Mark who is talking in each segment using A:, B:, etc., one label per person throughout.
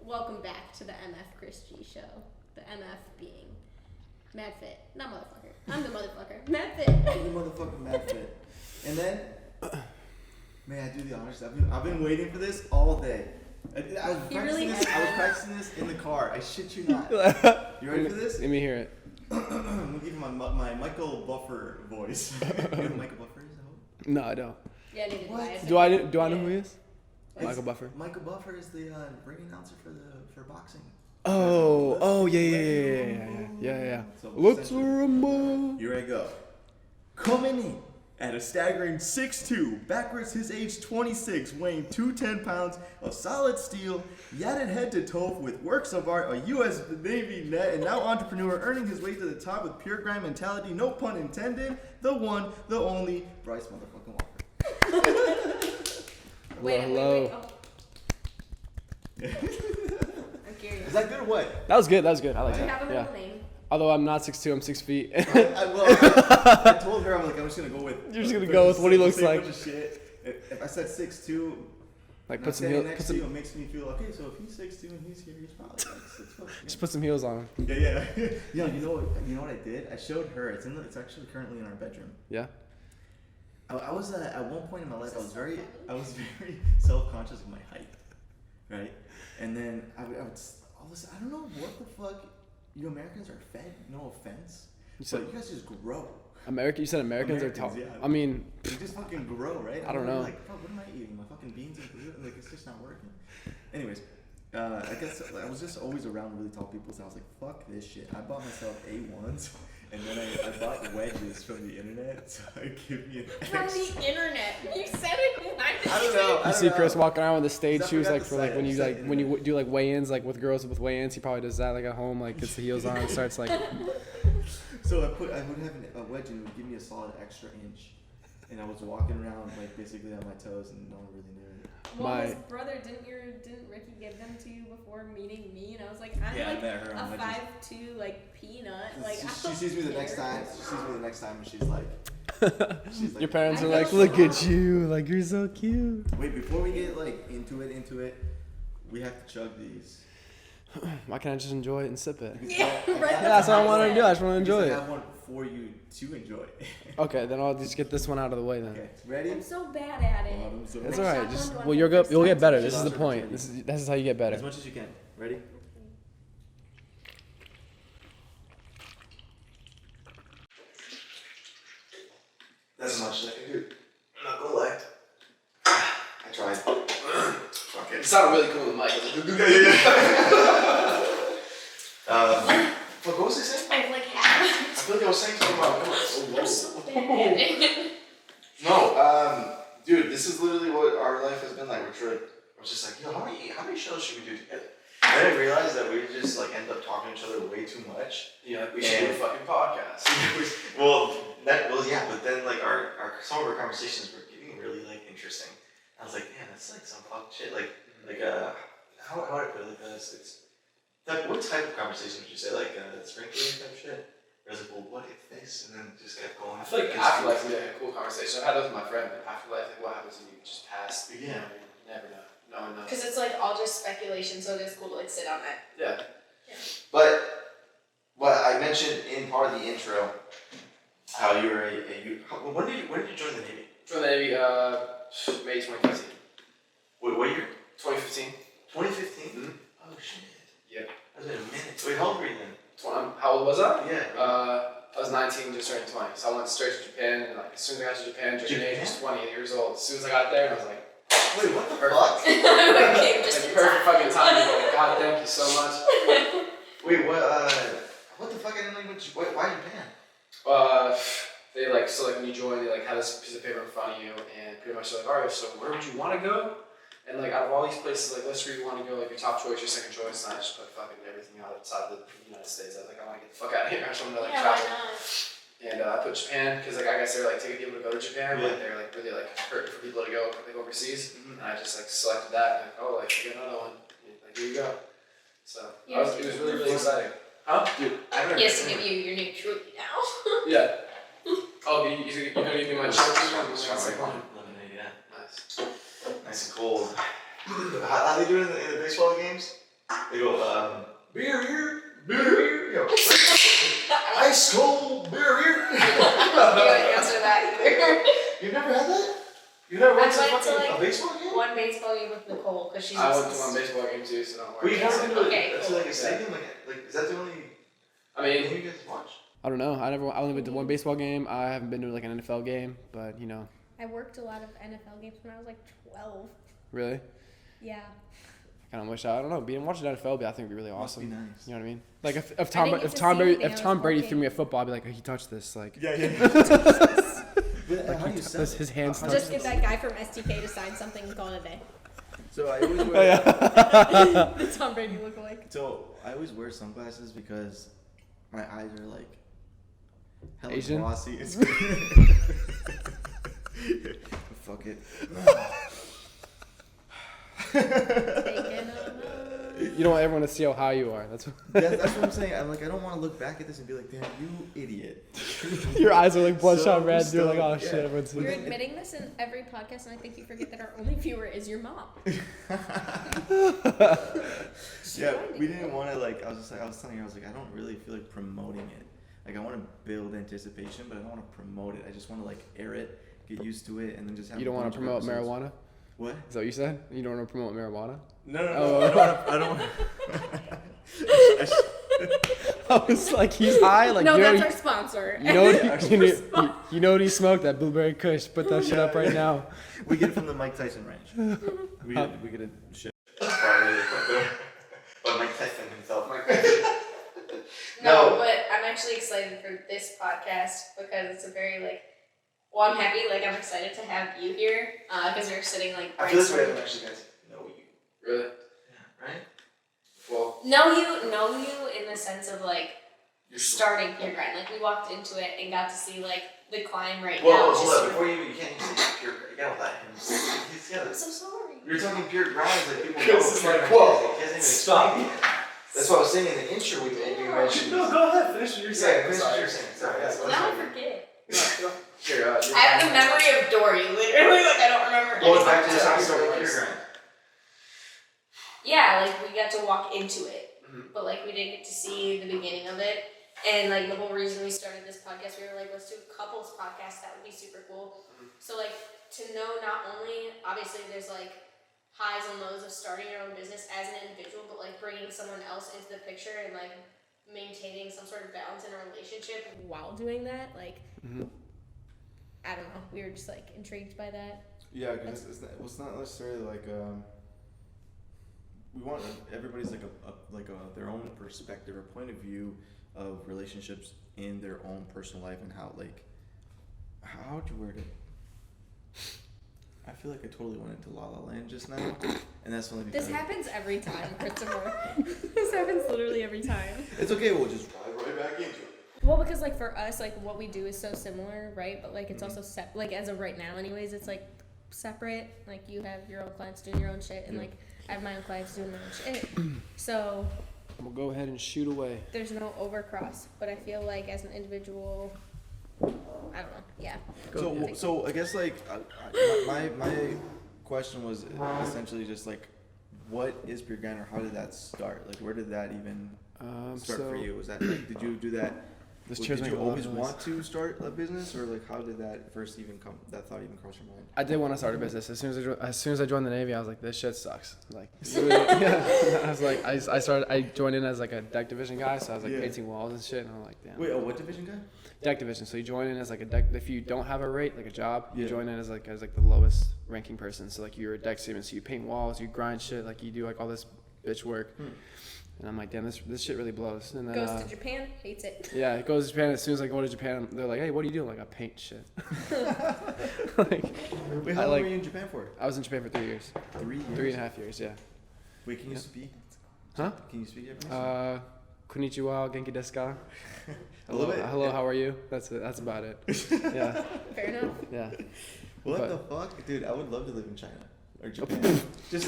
A: welcome back to the MF Chris G show. The MF being Mad Fit, not motherfucker. I'm the motherfucker. Mad Fit.
B: I'm the motherfucker Mad Fit. And then, may I do the honors? I've been waiting for this all day. I was practicing this in the car. I shit you not. You ready for this?
C: Let me hear it.
B: I'm gonna give you my Michael Buffer voice. You know who Michael Buffer is? I hope.
C: No, I don't.
A: Yeah, neither
C: do I. Do I know who he is? Michael Buffer.
B: Michael Buffer is the ring announcer for boxing.
C: Oh, yeah.
B: So
C: Let's rumble.
B: Here I go. Coming in at a staggering 6'2", backwards his age 26, weighing 210 pounds of solid steel, yadded head to toe with works of art, a U.S. Navy net, and now entrepreneur, earning his way to the top with pure grind mentality, no pun intended, the one, the only, Bryce motherfucking Walker.
A: Wait. Oh. I'm curious.
B: Is that good or what?
C: That was good. I like
A: Do you
C: that.
A: have a middle name?
C: Although I'm not 6'2", I'm 6 feet.
B: I told her, I'm just going to go with...
C: You're just going to go with what he looks like.
B: Bunch of shit. If I said 6'2",
C: like put some heels.
B: next to you, it makes me feel, okay, so if he's 6'2" and he's here, he's probably like 6'4".
C: Just put some heels on him.
B: Yeah. You know what I did? I showed her. It's actually currently in our bedroom.
C: Yeah.
B: I was at one point in my life I was very self-conscious of my height, right? And then I would all of a sudden, I don't know what the fuck you Americans are fed. No offense, but you guys just grow.
C: You said Americans are tall.
B: Yeah.
C: I mean,
B: you just fucking grow, right?
C: I don't know.
B: Like, bro, what am I eating? My fucking beans and gluten? Like, it's just not working. Anyways, I guess I was just always around really tall people, so I was like, fuck this shit. I bought myself A1s. And then I bought wedges from the internet, so it gave me an
A: From the internet. You said it.
B: I don't know.
C: you see Chris walking around with the stage
B: I
C: shoes,
B: forgot
C: like
B: to
C: for
B: say
C: like
B: it.
C: when you
B: Say
C: like
B: it.
C: when you do like weigh-ins, like with girls with weigh-ins, he probably does that like at home, like gets the heels on and starts like.
B: So I would have a wedge and it would give me a solid extra inch, and I was walking around like basically on my toes, and no one really knew it.
A: Well, his brother, didn't Ricky give them to you before meeting me? And I was like, I'm
B: Yeah, I
A: like
B: met her on
A: a
B: wedges.
A: 5'2" like peanut. Like
B: She sees me the next time. And she's like,
C: Your parents
A: I
C: are like,
A: feel
C: look at
A: strong.
C: you, like you're so cute.
B: wait, before we get like into it, we have to chug these.
C: Why can't I just enjoy it and sip it?
A: Yeah, right.
C: Yeah, that's what I want to do. I just want to enjoy
B: Because I
C: it.
B: have one for you to enjoy.
C: Okay, then I'll just get this one out of the way then.
B: Okay, ready?
A: I'm so bad at it.
C: It's
A: I
C: alright.
A: shot
C: Just
A: one
C: well,
A: to
C: you'll
A: one
C: go. You'll get
A: first
C: better.
A: time.
C: This is the point. This is how you get better.
B: As much as you can. Ready? That's as much as I can do. I'm not gonna lie. I tried. Fuck it.
C: It sounded really cool with Mike.
B: What was he saying?
A: I like half.
B: I feel like I was saying something about donuts.
A: You're so bad.
B: No, dude, this is literally what our life has been like. We're just like, yo, how many shows should we do together? And then I realized that we just like end up talking to each other way too much.
C: Yeah, we should do a fucking podcast.
B: Yeah, but then like some of our conversations were getting really like interesting. I was like, man, that's like some fuck shit. How would I put it? It's like, what type of conversation would you say? Like sprinkling type shit? Or is it, well, what if this? And then just kept going.
C: I feel like afterlife would be like a cool conversation. I had that with my friend. But afterlife, like, what happens when you just pass?
B: Yeah.
C: You never know. No one knows.
A: Because it's like all just speculation, so it is cool to like sit on that.
C: Yeah.
B: But what I mentioned in part of the intro, how you were when did you join the Navy?
C: Joined the Navy, May 2015.
B: What year?
C: 2015.
B: 2015?
C: Mm-hmm.
B: Oh shit.
C: Yeah.
B: That's been a minute. Wait, how old were you then?
C: How old was I?
B: Yeah.
C: I was 19, just turning 20. So I went straight to Japan, and like as soon as I got to Japan, Japan age was 20 years old. As soon as I got there, I was like,
B: wait, what the
C: perfect.
B: fuck?
A: Okay, just
C: like
A: in
C: perfect
A: time.
C: fucking timing. Like, God, thank you so much.
B: Wait, what the fuck? I didn't know why Japan?
C: They like when you join, they like have this piece of paper in front of you, and pretty much they're like, all right, so where would you want to go? And like out of all these places, like list where you want to go, like your top choice, your second choice, and I just put fucking everything outside the United States. I was like, I want to get the fuck out of here. I just want to like travel. And I put Japan because like I guess they're like taking people to go to Japan, but they're like really like hurting for people to go like overseas. Mm-hmm. And I just like selected that, and like, oh, like you get another one, like here you go. So it was really exciting. Huh? Dude,
A: He has to give you your new trophy now.
C: Yeah. Oh, you're gonna give me my trophy?
B: Lemonade, yeah.
C: Nice.
B: Nice and cold. How they doing in the baseball games? They go, beer here, you know, ice cold beer here.
D: You wouldn't answer that either.
B: You've never had that? You never went to
D: I went to,
B: a baseball game?
D: One baseball game with Nicole because she's.
C: I went to one baseball game too, so don't worry.
B: Well, you never been to
D: Okay, cool.
B: like a stadium? Like, is that the only
C: I
B: game you guys watch?
E: I don't know. I only went to one baseball game. I haven't been to like an NFL game, but you know.
A: I worked a lot of NFL games when I was like 12.
E: Really?
A: Yeah.
E: I kind of wish I don't know. Watching NFL, I think would be really awesome.
B: Must be nice.
E: You know what I mean? Like if
A: didn't
E: Tom
A: get to
E: if
A: see
E: Tom Brady
A: anything,
E: if
A: I
E: Tom
A: was
E: Brady
A: working.
E: threw me a football, I'd be like, oh, he touched this. Like
B: Yeah. But how do you sell it?
E: his hands touched.
A: Just get that guy from STK to sign something and call it a day.
B: So I always
E: Oh,
B: wear.
E: yeah.
A: The Tom Brady lookalike.
B: So I always wear sunglasses because my eyes are like hella
E: Asian?
B: glossy. It's fuck it.
A: Taking a
E: You don't want everyone to see how high you are. That's
B: That's what I'm saying. I'm like, I don't want to look back at this and be like, damn, you idiot.
E: your eyes are like bloodshot
B: So
E: red. You're like, oh
B: stoned,
E: shit,
B: yeah.
E: everyone's
A: You're admitting this in every podcast, and I think you forget that our only viewer is your mom.
B: Yeah, we didn't want to like. I was telling her, I was like, I don't really feel like promoting it. Like, I want to build anticipation, but I don't want to promote it. I just want to like air it, get used to it, and then just have.
E: You don't want to promote marijuana?
B: What?
E: Is that what you said? You don't want to promote marijuana?
B: No.
E: Oh.
B: I don't.
E: I was like, he's high. Like,
A: No,
E: you know,
A: that's our sponsor.
E: you know, you know what he smoked? That blueberry kush. Put that shit up right now.
B: We get it from the Mike Tyson ranch. We get a shit. But Mike Tyson himself.
D: No, but I'm actually excited for this podcast because it's a very well, I'm happy, I'm excited to have you here because you're sitting
B: I feel this way
D: Bryce.
B: when actually guys know you.
C: Really?
B: Yeah, right?
C: Well,
D: Know you in the sense of
B: You're
D: starting Pure Grind. We walked into it and got to see the climb right
B: Well,
D: now.
B: hold up. Before you can't even say pure grind. You gotta let him. He's
D: I'm
B: gotta.
D: so sorry.
B: You're talking pure grinds like people know.
C: Chris is
B: pure
C: like,
B: grind
C: whoa,
B: is. He hasn't even
C: stop.
B: explained it. That's what I was saying in the intro we made. You mentioned.
C: no, go ahead. Finish what you're saying.
B: Yeah, finish what you're saying. Sorry. That's what
D: Now I
B: I'm saying.
D: forget.
C: Here,
D: I have the memory of Dory. Literally, I don't remember.
B: Going
D: anything.
B: back to this episode of pure grind.
D: Yeah, we got to walk into it,
C: Mhm.
D: but we didn't get to see the beginning of it. And the whole reason we started this podcast, we were let's do a couples podcast. That would be super cool.
C: Mhm.
D: So to know not only obviously there's highs and lows of starting your own business as an individual, but bringing someone else into the picture and maintaining some sort of balance in a relationship.
A: While doing that,
E: Mhm.
A: I don't know. We were just intrigued by that.
B: Yeah, because it's not necessarily we want everybody's their own perspective or point of view of relationships in their own personal life and how how'd you word it? I feel like I totally went into La La Land just now, and that's only because
A: This happens every time, Christopher. This happens literally every time.
B: it's okay. We'll just dive right back into it.
A: Well, because for us, what we do is so similar, right? But it's also as of right now, anyways, it's separate. You have your own clients doing your own shit, and
B: Yeah.
A: I have my own clients doing their own shit. So
E: We'll go ahead and shoot away.
A: there's no overcross. But I feel as an individual, I don't know. Yeah.
B: So I guess my question was essentially just what is Pure Grind or how did that start? Where did that even start for you? Was that did you do that?
E: This
B: Did
E: chair's
B: you
E: making a lot
B: always
E: of noise.
B: want to start a business, or how did that first even come? That thought even cross your mind?
E: I did want to start a business. As soon as I joined the Navy, I was like, this shit sucks. Yeah. I joined in as a deck division guy, so I was
B: Yeah.
E: painting walls and shit, and I'm like, damn.
B: Wait, what division guy?
E: Deck division. So you join in as a deck. If you don't have a rate, a job, you
B: Yeah.
E: join in as the lowest ranking person. So you're a deck seaman. So you paint walls, you grind shit, you do all this bitch work. And I'm like, damn, this shit really blows. And then
A: Goes to Japan, hates it.
E: yeah, it goes to Japan. As soon as I go to Japan, they're like, hey, what are you doing? I paint shit.
B: Wait, how long were you in Japan for?
E: I was in Japan for 3 years.
B: 3 years.
E: 3.5 years, yeah.
B: Wait, can you
E: Yeah.
B: speak?
E: Huh?
B: Can you speak Japanese?
E: Konnichiwa, genki desu ka?
B: A little bit.
E: Hello, how are you? That's it. That's about it. Yeah,
A: Fair enough.
E: yeah.
B: What
E: but-
B: the fuck, dude? I would love to live in China or Japan. just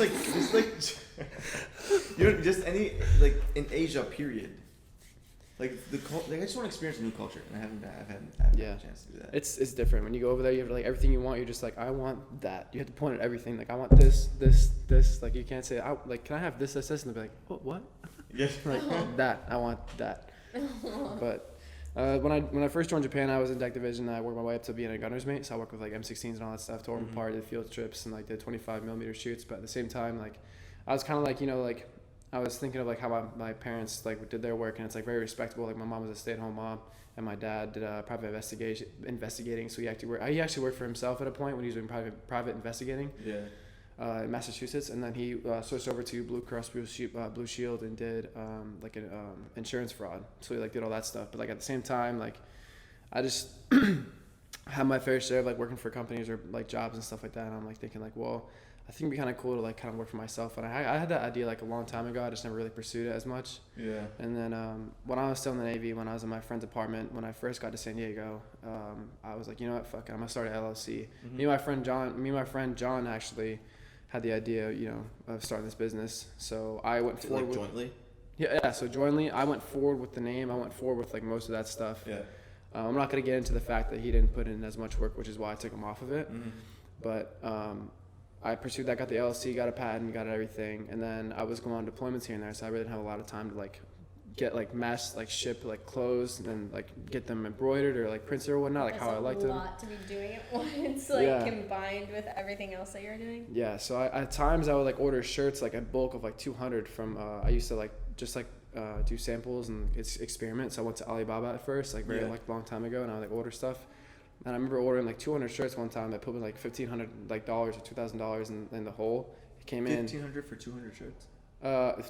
B: any in Asia, period. Like I just want to experience a new culture, and I haven't
E: Yeah.
B: had a chance to do that.
E: It's different when you go over there. You have like everything you want. You're just like, I want that. You have to point at everything. Like I want this. Like you can't say, like can I have this, and they'll be like, what?
B: Yeah.
E: Like that. I want that. But when I first joined Japan, I was in deck division. I worked my way up to being a gunner's mate. So I worked with like M16s and all that stuff. Tore them apart, did field trips, and like did 25mm shoots. But at the same time, like I was kind of like like. I was thinking of like how my parents like did their work, and it's like very respectable. Like my mom was a stay-at-home mom, and my dad did private investigating. So he actually worked for himself at a point when he was doing private investigating.
B: Yeah.
E: In Massachusetts, and then he switched over to Blue Cross Blue Shield and did like an insurance fraud. So he like did all that stuff. But like at the same time, like I just had my fair share of like working for companies or like jobs and stuff like that. And I'm like thinking like, well, I think it'd be kind of cool to like kind of work for myself. And I had that idea like a long time ago. I just never really pursued it as much.
B: Yeah.
E: And then when I was still in the Navy, when I was in my friend's apartment, when I first got to San Diego, I was like, you know what, fuck it, I'm gonna start an LLC. Me and my friend John actually had the idea, of starting this business. So I went forward
B: like jointly.
E: Yeah. So jointly, I went forward with the name. I went forward with like most of that stuff.
B: Yeah.
E: I'm not gonna get into the fact that he didn't put in as much work, which is why I took him off of it. But I pursued that, got the LLC, got a patent, got everything, and then I was going on deployments here and there, so I really didn't have a lot of time to like get like mass like ship like clothes and then like get them embroidered or like printed or whatnot, like
A: That's
E: how I liked them.
A: a lot to be doing at once, like combined with everything else that you're doing.
E: Yeah, so at times I would like order shirts like a bulk of like 200 from. I used to like just like do samples and experiment. So I went to Alibaba at first, like very like long time ago, and I would like order stuff. And I remember ordering like 200 shirts one time. I put like $1,500 like dollars or $2,000 in the hole. It came in
B: $1,500 for 200 shirts.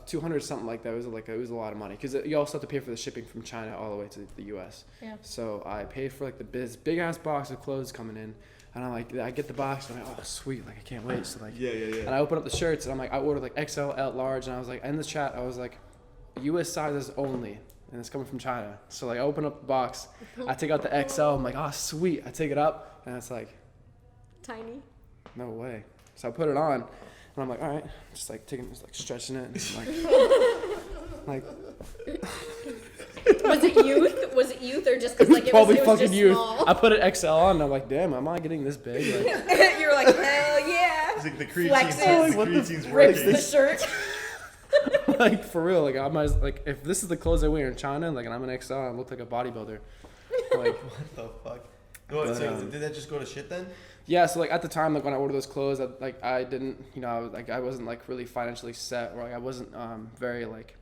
E: 200 something like that. It was a lot of money because you also have to pay for the shipping from China all the way to the U.S.
A: Yeah.
E: So I paid for like this big ass box of clothes coming in, and I'm like, I get the box, and I'm like, oh sweet, like I can't wait. So like,
B: yeah.
E: And I open up the shirts, and I'm like, I ordered like XL, L, large, and I was like, in the chat, I was like, U.S. sizes only. And it's coming from China. So like I open up the box, I take out the XL, I'm like, oh sweet. I take it up and it's like
A: Tiny.
E: no way. So I put it on and I'm like, all right, just like stretching it and like
A: Was it youth or just because like it
E: probably
A: was
E: fucking
A: just
E: youth.
A: small?
E: I put an XL on and I'm like, damn, am I getting this big? Like,
A: You were like, hell yeah.
B: It's like the creatine's
A: Flexes. Rips
B: working.
A: the shirt.
E: like for real, like I might like if this is the clothes I wear in China, like and I'm an XL, I look like a bodybuilder. Like
B: What the fuck? No, so did that just go to shit then?
E: yeah, so like at the time, like when I ordered those clothes, I didn't, I wasn't like really financially set, or like I wasn't very like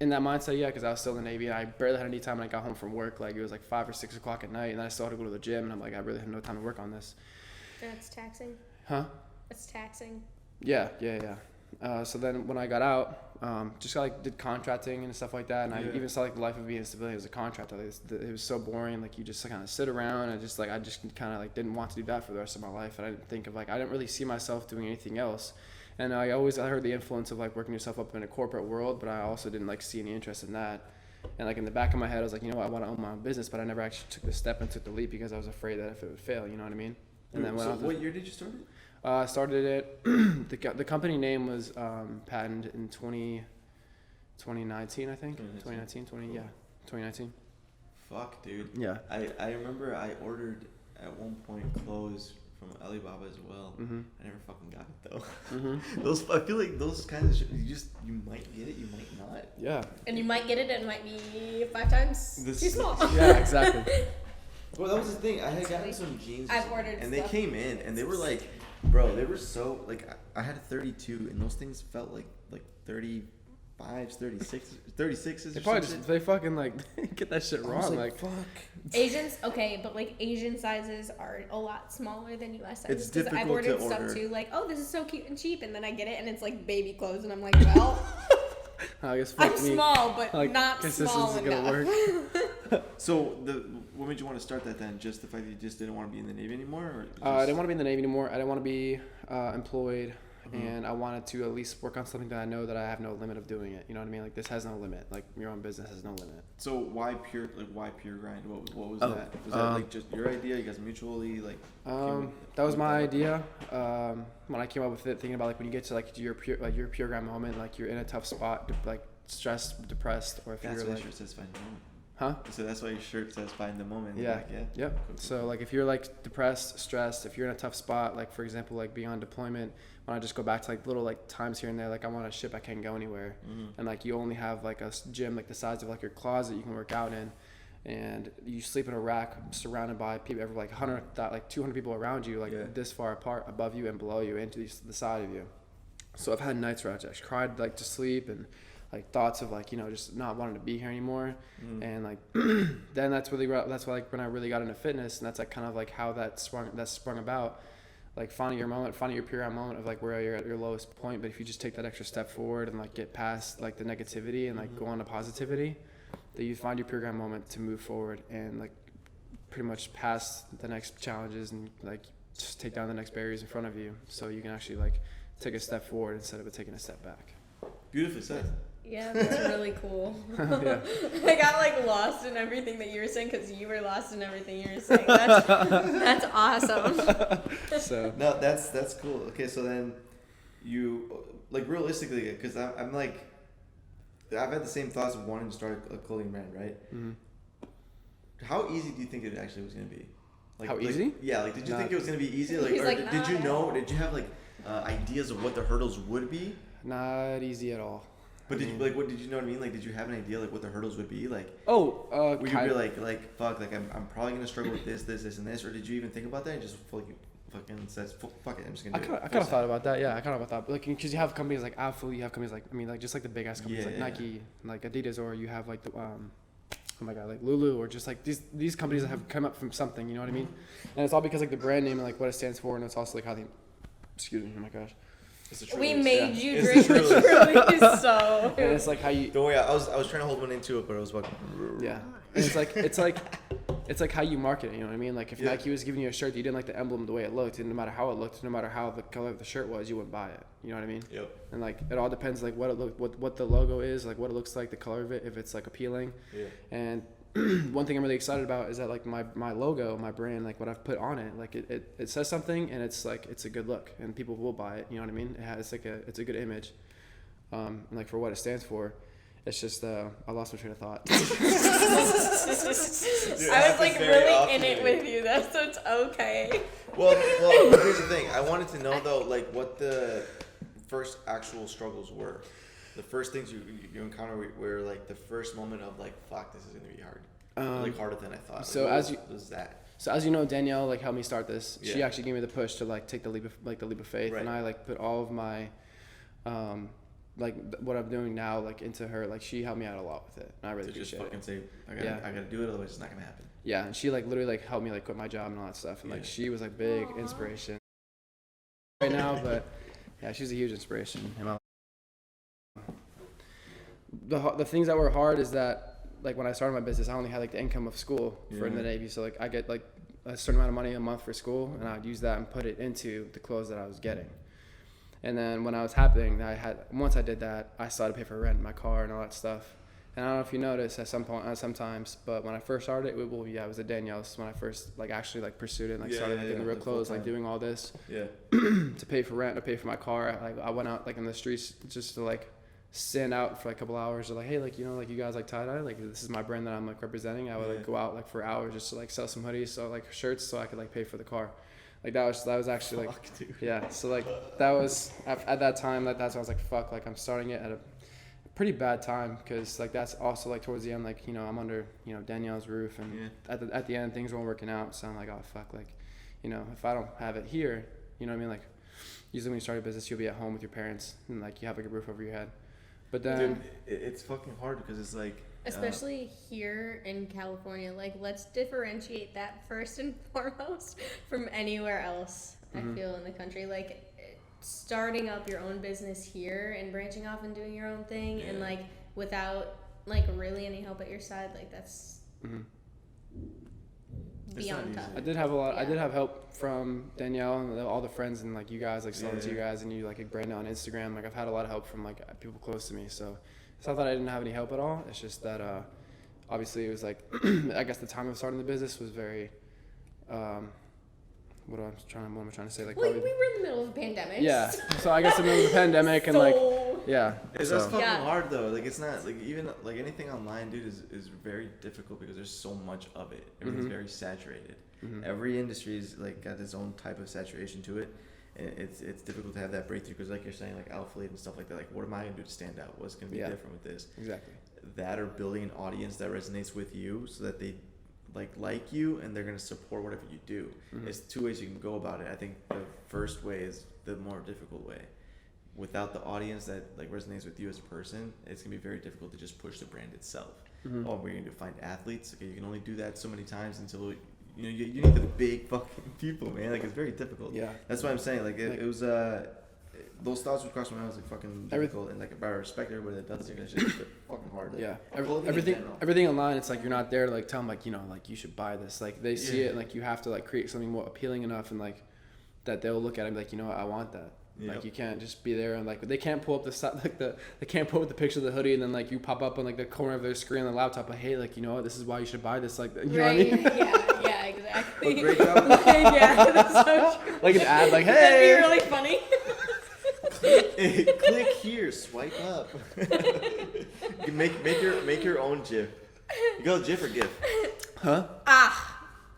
E: in that mindset yet, because I was still in the Navy and I barely had any time when I got home from work. Like it was like 5 or 6 o'clock at night, and then I still had to go to the gym, and I'm like, I really have no time to work on this.
A: That's taxing.
E: Huh?
A: That's taxing.
E: Yeah. So then when I got out, just like did contracting and stuff like that, and I even saw like the life of being a civilian as a contractor. Like, it was so boring. Like you just kind of sit around and I just kind of like didn't want to do that for the rest of my life. And I didn't think of I didn't really see myself doing anything else. And I heard the influence of like working yourself up in a corporate world, but I also didn't like see any interest in that. And like in the back of my head, I was like, I want to own my own business, but I never actually took the step and took the leap because I was afraid that if it would fail, you know what I mean? And then
B: what year did you start it?
E: I started it. The company name was patented in 2019, I think. 2019.
B: Fuck, dude.
E: Yeah.
B: I remember I ordered at one point clothes from Alibaba as well.
E: Mm-hmm.
B: I never fucking got it though.
E: Mm-hmm.
B: I feel like those kinds of shit, you might get it, you might not.
E: Yeah.
A: And you might get it, and it might be 5 times too small.
E: Yeah, exactly.
B: Well, that was the thing. I had gotten some jeans.
A: I've ordered
B: and
A: stuff.
B: they came in, and they were like, bro, they were so like I had a 32, and those things felt like 35s, 36s.
E: They probably they fucking like get that shit wrong. Like
B: fuck.
A: Asians, okay, but like Asian sizes are a lot smaller than US sizes.
B: It's difficult
A: I've ordered
B: to
A: stuff
B: order.
A: too, like, oh, this is so cute and cheap, and then I get it and it's like baby clothes, and I'm like, well,
E: I guess
A: I'm
E: fuck me.
A: small, but
E: Like,
A: not
E: guess this
A: small
E: isn't
A: enough.
E: gonna work.
B: So what made you want to start that then? Just the fact that you just didn't want to be in the Navy anymore, or
E: I didn't want to be in the Navy anymore. I didn't want to be employed.
B: Mm-hmm.
E: And I wanted to at least work on something that I know that I have no limit of doing it. You know what I mean? Like this has no limit. Like your own business has no limit.
B: So why pure grind? What was that? Was that like just your idea? You guys mutually like?
E: That was my idea. When I came up with it, thinking about like when you get to like your pure grind moment, like you're in a tough spot, like stressed, depressed, or if
B: That's
E: you're
B: what
E: like
B: satisfying moment.
E: Huh?
B: So that's why your shirt says "Find the Moment."
E: Yeah.
B: Like, yeah.
E: Yep.
B: Cool.
E: So like if you're like depressed, stressed, if you're in a tough spot, like for example, like being on deployment, when I just go back to like little like times here and there, like I'm on a ship, I can't go anywhere, and like you only have like a gym like the size of like your closet you can work out in, and you sleep in a rack surrounded by people, every like 200 people around you, like this far apart, above you and below you, and to the side of you. So I've had nights where I just cried like to sleep, and like thoughts of like, you know, just not wanting to be here anymore. And like then that's why like when I really got into fitness, and that's like kind of like how that sprung about, like finding your moment, finding your pure moment of like where you're at your lowest point, but if you just take that extra step forward and like get past like the negativity and like go on to positivity, that you find your pure ground moment to move forward and like pretty much pass the next challenges and like just take down the next barriers in front of you, so you can actually like take a step forward instead of taking a step back.
B: Beautifully said.
A: Yeah, that's really cool.
E: Yeah.
A: I got like lost in everything that you were saying because you were lost in everything you were saying. That's awesome.
E: So
B: No, that's cool. Okay, so then you like realistically, because I'm like, I've had the same thoughts of wanting to start a clothing brand, right? How easy do you think it actually was gonna be? Like,
E: how easy?
B: Yeah, like did you think it was gonna be easy? Like,
A: He's
B: or
A: like,
B: did you
A: nah.
B: know? Did you have like ideas of what the hurdles would be?
E: Not easy at all.
B: But did you like what? Did you know what I mean? Like, did you have an idea like what the hurdles would be? Like,
E: would
B: would you be like fuck, like I'm probably gonna struggle with this, and this, or did you even think about that and just fucking says fuck it, I'm just gonna do it?
E: I kind of thought about that. Yeah, I kind of thought like because you have companies like Apple, you have companies like like just like the big ass companies like Nike, like Adidas, or you have like the oh my god, like Lulu, or just like these companies that have come up from something, you know what I mean? And it's all because like the brand name and like what it stands for, and it's also like how they, excuse me, oh my gosh.
A: We made you drink the Trulies, so.
E: And it's like how you.
B: Don't worry, I was trying to hold one into it, but it was like.
E: Yeah, and it's like how you market it. You know what I mean? Like if Nike was giving you a shirt that you didn't like the emblem the way it looked, and no matter how it looked, no matter how the color of the shirt was, you wouldn't buy it. You know what I mean?
B: Yep.
E: And like it all depends like what the logo is, like what it looks like, the color of it, if it's like appealing. Yeah. And one thing I'm really excited about is that like my logo, my brand, like what I've put on it, like it says something, and it's like it's a good look, and people will buy it. You know what I mean? It's a good image, and like for what it stands for. It's just I lost my train of thought.
A: Dude, I was like really in it with you. So it's okay.
B: Well, here's the thing. I wanted to know though, like what the first actual struggles were. The first things you encounter were like the first moment of like, fuck, this is gonna be hard. Like harder than I thought.
E: So
B: like,
E: So as you know, Danielle like helped me start this.
B: Yeah.
E: She actually gave me the push to like take the leap of faith,
B: Right.
E: and I like put all of my, what I'm doing now like into her. Like she helped me out a lot with it, and I really appreciate it.
B: Just fucking say, I gotta do it, otherwise it's not gonna happen.
E: Yeah, and she like literally like helped me like quit my job and all that stuff, and like she was like big inspiration right now. But yeah, she's a huge inspiration in my life. The things that were hard is that like when I started my business, I only had like the income of school for the Navy, so like I get like a certain amount of money a month for school, and I'd use that and put it into the clothes that I was getting. And then when I was happening, once I did that, I started to pay for rent, my car, and all that stuff. And I don't know if you noticed at some point, sometimes, but when I first started, it was at Danielle's when I first like actually like pursued it, and like started like, getting the real clothes, like doing all this, to pay for rent, to pay for my car. Like I went out like in the streets just to like stand out for like a couple hours, or like, hey, like, you know, like you guys like tie-dye, like this is my brand that I'm like representing. I would like go out like for hours just to like sell some hoodies, so like shirts, so I could like pay for the car. Like that was actually like,
B: dude.
E: Yeah, so like that was at that time, like that's when I was like, fuck, like I'm starting it at a pretty bad time, because like that's also like towards the end, like, you know, I'm under, you know, Danielle's roof, and at the end things weren't working out, so I'm like, oh fuck, like, you know, if I don't have it here, you know what I mean, like usually when you start a business you'll be at home with your parents and like you have like a roof over your head, but then
B: dude, it's fucking hard because it's like
A: especially here in California, like let's differentiate that first and foremost from anywhere else. I feel in the country, like starting up your own business here and branching off and doing your own thing, and like without like really any help at your side, like that's beyond tough.
E: I did have help from Danielle and all the friends, and like you guys, like selling to you guys, and you like brand it on Instagram. Like I've had a lot of help from like people close to me, so it's not that I didn't have any help at all. It's just that obviously it was like I guess the time of starting the business was very what am I trying to say? Like
A: Well,
E: probably.
A: we were in the middle of a pandemic.
E: Yeah. So I guess in the middle of the pandemic and like. Yeah.
B: It's
E: so.
B: just fucking
A: Yeah.
B: hard though. Like it's not like even like anything online, dude, is very difficult because there's so much of it. Everything's very saturated. Every industry is like got its own type of saturation to it. And it's difficult to have that breakthrough because like you're saying, like Alphalete and stuff like that. Like what am I gonna do to stand out? What's gonna be different with this?
E: Exactly.
B: That or building an audience that resonates with you so that they like you and they're gonna support whatever you do. It's two ways you can go about it. I think the first way is the more difficult way. Without the audience that like resonates with you as a person, it's gonna be very difficult to just push the brand itself. Oh, we're gonna find athletes. Okay, you can only do that so many times until you need the big fucking people, man. Like it's very difficult.
E: Yeah.
B: That's what I'm saying. Like it was those thoughts would cross my mind. I was like fucking difficult and like I respect everybody that does it. It's just fucking hard. Like,
E: Yeah.
B: clothing in
E: Everything
B: general.
E: everything online, it's like you're not there to like tell them like, you know, like you should buy this. Like they see it and like you have to like create something more appealing enough and like that they'll look at it and be like, you know what, I want that.
B: Yep.
E: Like you can't just be there and like they can't pull up they can't pull up the picture of the hoodie and then like you pop up on like the corner of their screen on the laptop, but hey, like you know what, this is why you should buy this. Like you know what I mean?
A: Yeah, exactly.
B: Well, great job.
A: Yeah, that's so true.
E: Like an ad, like
A: That'd
E: hey.
A: be really funny.
B: Click here, swipe up. You make your own GIF. You go GIF or GIF?
E: Huh?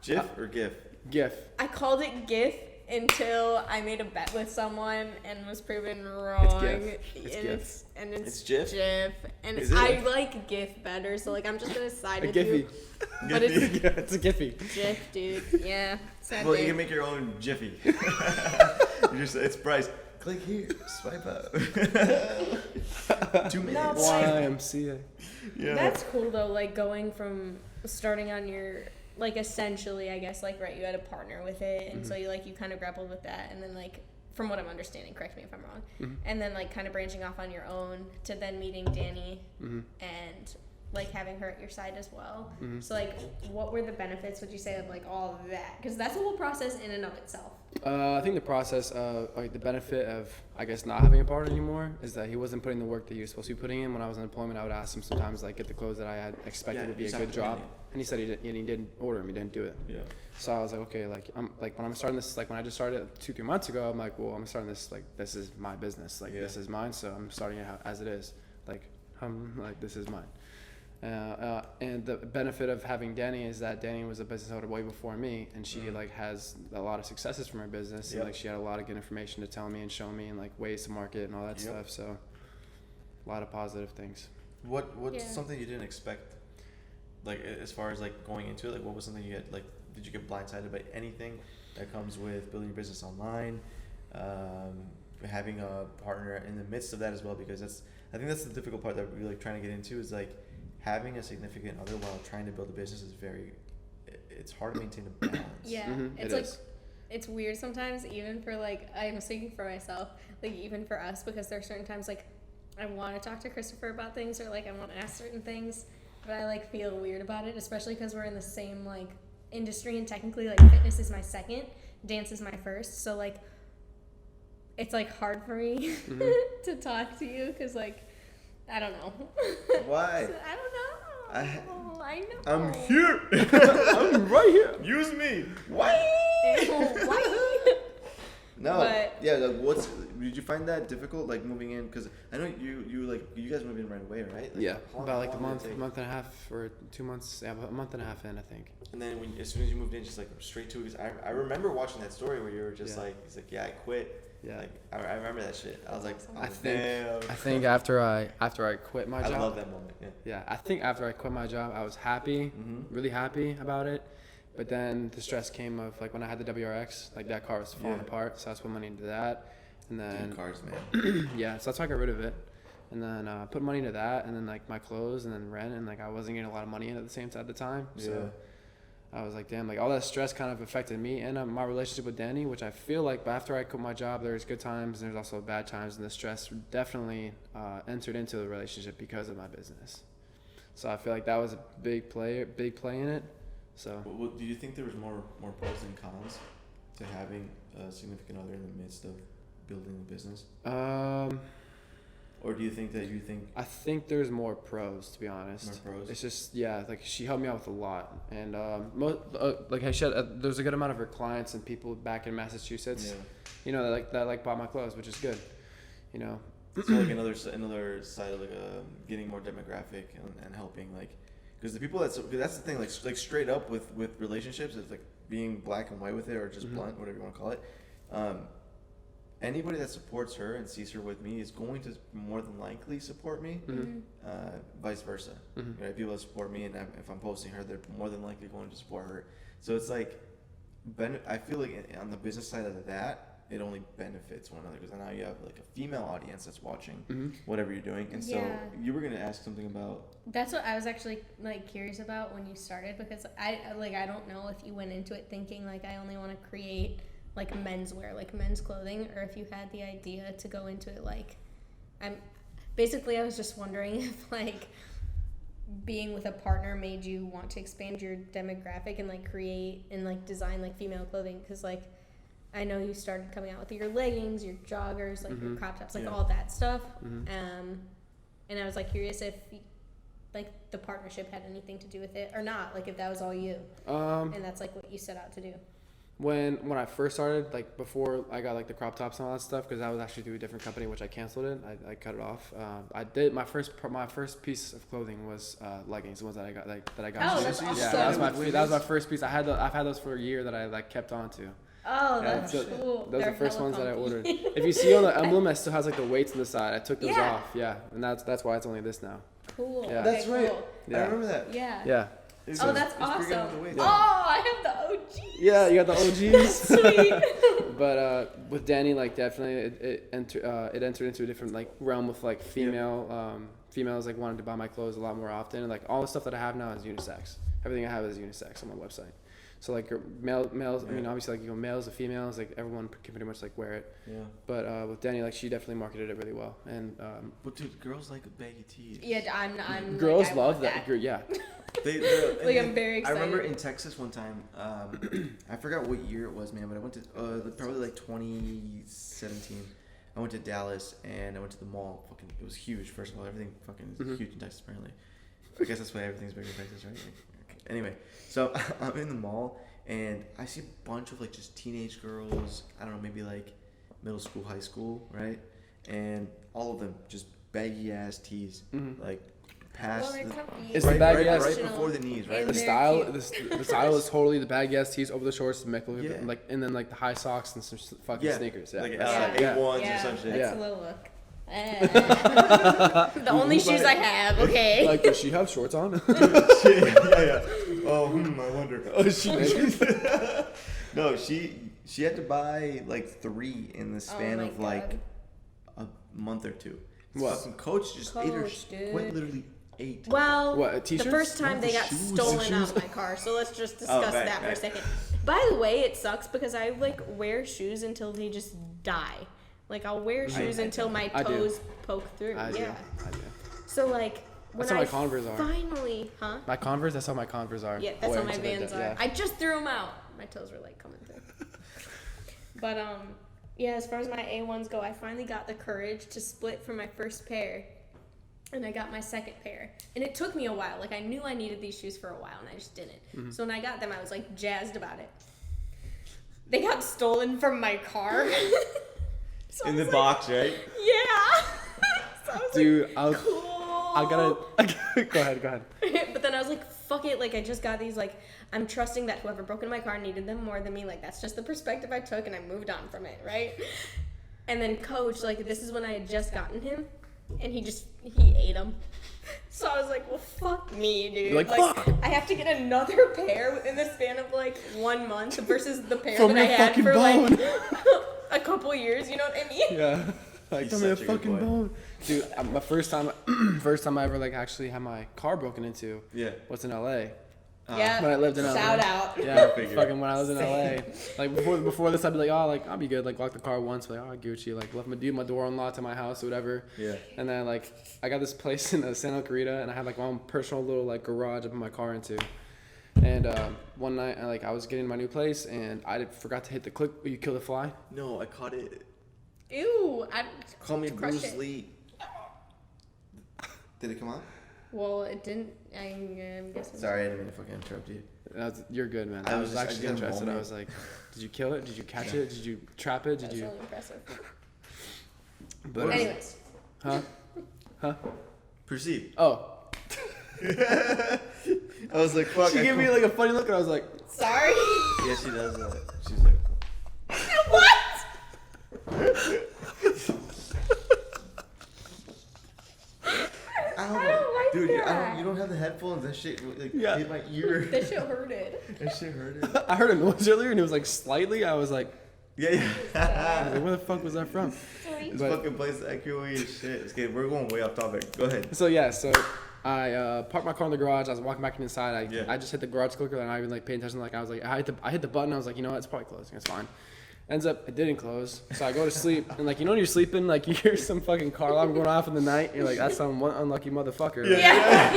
B: GIF or GIF?
E: GIF.
A: I called it GIF until I made a bet with someone and was proven wrong.
E: GIF. It's
A: and
E: GIF.
B: It's GIF?
A: GIF. And
B: Is it?
A: I like GIF better, so like I'm just gonna side
E: A
A: with
E: Giphy.
A: you. But it's
E: Yeah, it's a Giphy.
A: GIF, dude. Yeah. Sad
B: Well,
A: day.
B: you can make your own Jiffy. It's Bryce. Click here, swipe up. 2 minutes.
A: No, but
E: YMCA.
B: Yeah.
A: That's cool though, like going from starting on your like essentially I guess like right, you had a partner with it and so you kind of grappled with that and then like from what I'm understanding, correct me if I'm wrong, and then like kind of branching off on your own to then meeting Danny and like having her at your side as well. So like what were the benefits, would you say, of like all of that, because that's a whole process in and of itself?
E: I think the process of like the benefit of I guess not having a partner anymore is that he wasn't putting the work that he was supposed to be putting in. When I was in employment, I would ask him sometimes like get the clothes that I had expected would be a good job, and he said he didn't order them, he didn't do it.
B: Yeah.
E: So I was like, okay, like I'm like when I'm starting this, like when I just started 2-3 months ago, I'm like, well, I'm starting this, like this is my business, like this is mine, so I'm starting it as it is, like this is mine. And the benefit of having Danny is that Danny was a business owner way before me, and she like has a lot of successes from her business, and like she had a lot of good information to tell me and show me, and like ways to market and all that stuff. So a lot of positive things.
B: What's something you didn't expect? Like as far as like going into it, like what was something you had like? Did you get blindsided by anything that comes with building your business online? Having a partner in the midst of that as well, because I think that's the difficult part that we're like trying to get into is like having a significant other while trying to build a business is it's hard to maintain a balance.
A: Yeah, it's like it's weird sometimes, even for like I'm speaking for myself, like even for us, because there are certain times like I want to talk to Christopher about things or like I want to ask certain things, but I like feel weird about it, especially because we're in the same like industry and technically like fitness is my second, dance is my first, so like it's like hard for me to talk to you because like I don't know.
B: Why?
A: I don't know. I know.
B: I'm here.
E: I'm right here.
B: Use me. Why?
A: Why?
B: No.
A: But-
B: Yeah. Like, did you find that difficult? Like moving in, because I know you guys moved in right away, right? Like,
E: Yeah,
B: how
E: about like
B: long
E: a
B: did it take?
E: month and a half or 2 months. Yeah, about a month and a half in, I think.
B: And then as soon as you moved in, just like straight to it. I remember watching that story where you were just like, he's like, yeah, I quit.
E: Yeah.
B: Like I remember that shit. I was like,
E: I
B: damn.
E: think after I quit my job.
B: I love that moment. Yeah.
E: Yeah, I think after I quit my job, I was happy, really happy about it. But then the stress came of like when I had the WRX, like that car was falling apart, so I put money into that, and then
B: Cars, man.
E: yeah, so that's why I got rid of it, and then put money into that, and then like my clothes, and then rent, and like I wasn't getting a lot of money in at the time, so I was like, damn, like all that stress kind of affected me and my relationship with Danny, which I feel like, but after I quit my job, there's good times and there's also bad times, and the stress definitely entered into the relationship because of my business. So I feel like that was a big play in it. So
B: Well, do you think there was more pros than cons to having a significant other in the midst of building the business? Or Or do you think that
E: I think there's more pros, to be honest.
B: More pros?
E: It's just, yeah, like she helped me out with a lot. And like I said, there's a good amount of her clients and people back in Massachusetts, you know, that bought my clothes, which is good, you know.
B: So like another side of like getting more demographic and helping, like, because the people that's the thing, like straight up with relationships, it's like being black and white with it, or just blunt, whatever you want to call it. Anybody that supports her and sees her with me is going to more than likely support me. Vice versa. Right? People that support me, and if I'm posting her, they're more than likely going to support her. So it's like, I feel like on the business side of that, it only benefits one another, because now you have like a female audience that's watching whatever you're doing. And so you were gonna ask something about.
A: That's what I was actually like curious about when you started, because I don't know if you went into it thinking like I only want to create like menswear, like men's clothing, or if you had the idea to go into it like I was just wondering if like being with a partner made you want to expand your demographic and like create and like design like female clothing, because like I know you started coming out with your leggings, your joggers, like your crop tops, like all that stuff. And I was like curious if like the partnership had anything to do with it or not, like if that was all you. And that's like what you set out to do.
E: When I first started, like before I got like the crop tops and all that stuff, because I was actually through a different company, which I canceled it. I cut it off. I did my first piece of clothing was leggings, the ones that I got
A: Oh, that's awesome.
E: Yeah, that was my first piece. I've had those for a year that I like kept on to.
A: Oh, that's cool.
E: Those are the first ones that I ordered. If you see on the emblem, it still has like the weights on the side. I took those off. Yeah, and that's why it's only this now.
A: Cool.
E: Yeah.
B: That's
A: okay,
B: right.
A: cool.
B: I remember that.
A: Yeah.
B: So
A: that's awesome.
B: Yeah.
A: Oh, I have the OGs.
E: Yeah, you got the OGs.
A: Sweet.
E: But with Danny, like definitely it entered into a different like realm with like females like wanted to buy my clothes a lot more often, and like all the stuff that I have now is unisex. Everything I have is unisex on my website. So like males, I mean obviously like, you know, males and females, like everyone can pretty much like wear it. Yeah. But with Danny, like she definitely marketed it really well, and
B: but dude, girls like baggy tees.
A: Yeah, I'm
E: girls
A: like,
E: love that. Yeah.
A: Like I'm very excited.
B: I remember in Texas one time, I forgot what year it was, man, but I went to probably like 2017. I went to Dallas and I went to the mall. Fucking, it was huge. First of all, everything fucking is huge in Texas apparently. I guess that's why everything's big in Texas, right? Okay. Anyway, so I'm in the mall and I see a bunch of like just teenage girls. I don't know, maybe like middle school, high school, right? And all of them just baggy ass tees, like past
E: it's the baggy ass
B: right before the knees, right?
E: The style is totally the baggy ass tees over the shorts to make like, and then like the high socks and some fucking sneakers. Yeah,
B: like A1s or some shit.
A: That's a little look. The only shoes I have, okay.
E: Like, does she have shorts on?
B: Yeah. Oh, I wonder. Oh, she No, she had to buy like 3 in the span of like a month or 2.
E: What?
B: Fucking Coach just ate her. Quite literally 8.
A: Well,
E: what,
A: the first time they got stolen out of my car, so let's just discuss that for a second. By the way, it sucks because I like wear shoes until they just die. Like I'll wear shoes until my toes poke through. I do. So like when
E: that's how my Converse are.
A: Finally,
E: My Converse, that's how my Converse are.
A: Yeah, that's how my Vans are. I just threw them out. My toes were like coming through. But yeah, as far as my A1s go, I finally got the courage to split from my first pair. And I got my second pair. And it took me a while. Like I knew I needed these shoes for a while and I just didn't. So when I got them, I was like jazzed about it. They got stolen from my car. So
B: in the box, right?
A: Yeah. So I was
E: dude,
A: like, cool.
E: I gotta go ahead.
A: But then I was like, fuck it, like I just got these, like I'm trusting that whoever broke into my car needed them more than me. Like that's just the perspective I took and I moved on from it, right? And then Coach, like this is when I had just gotten him and he ate them. So I was like, well, fuck me, dude.
E: You're like, fuck.
A: I have to get another pair within the span of like 1 month versus the pair
E: From
A: that I
E: your
A: had
E: fucking
A: for
E: bone.
A: like a couple years, you know what I mean?
E: Yeah. Like, tell me a fucking
B: boy.
E: bone. Dude, my first time I ever like actually had my car broken into was in LA.
A: Yeah.
E: When I lived in LA.
A: Shout out.
E: Yeah, fucking when I was in LA. Like before this, I'd be like, oh, like I'll be good. Like lock the car once, like oh Gucci. Like left my door unlocked to my house or whatever. Yeah. And then like I got this place in Santa Clarita, and I had like my own personal little like garage I put my car into. And one night, I was getting my new place, and I forgot to hit the click. You kill the fly?
B: No, I caught it.
A: Ew.
B: Call me Bruce Lee. Did it come on?
A: Well, it didn't. I'm guessing.
B: Sorry, I didn't mean to fucking interrupt you.
E: You're good, man.
B: I
E: I
B: was
E: was
B: just- I
E: actually
B: just had a
E: interested. I
B: moment.
E: was like, did you kill it? Did you catch it? Did you trap it? Did
A: That's
E: you?
A: really impressive.
E: But
A: Anyways.
E: Huh?
B: Proceed.
E: Oh.
B: I was like, fuck.
E: She gave me like a funny look, and I was like,
A: Sorry.
B: Yeah, she does that. She's like,
A: like
B: dude,
A: that.
B: you don't have the headphones. That shit like
E: Yeah.
B: hit my ear.
A: That shit hurted.
B: That shit hurted.
E: I heard a noise earlier, and it was like slightly. I was like,
B: Yeah,
E: I was
B: yeah.
E: like, where the fuck was that from?
B: This
E: But-
B: fucking place is echoey as shit. It's good. We're going way off topic. Go ahead.
E: So yeah, so I parked my car in the garage. I was walking back inside.
B: Yeah.
E: I just hit the garage clicker, and I even like paying attention. Like I was like, I hit the button. I was like, you know what? It's probably closing. It's fine. Ends up, it didn't close. So I go to sleep, and like, you know, when you're sleeping, like you hear some fucking car alarm going off in the night. You're like, that's some one unlucky motherfucker.
A: Yeah.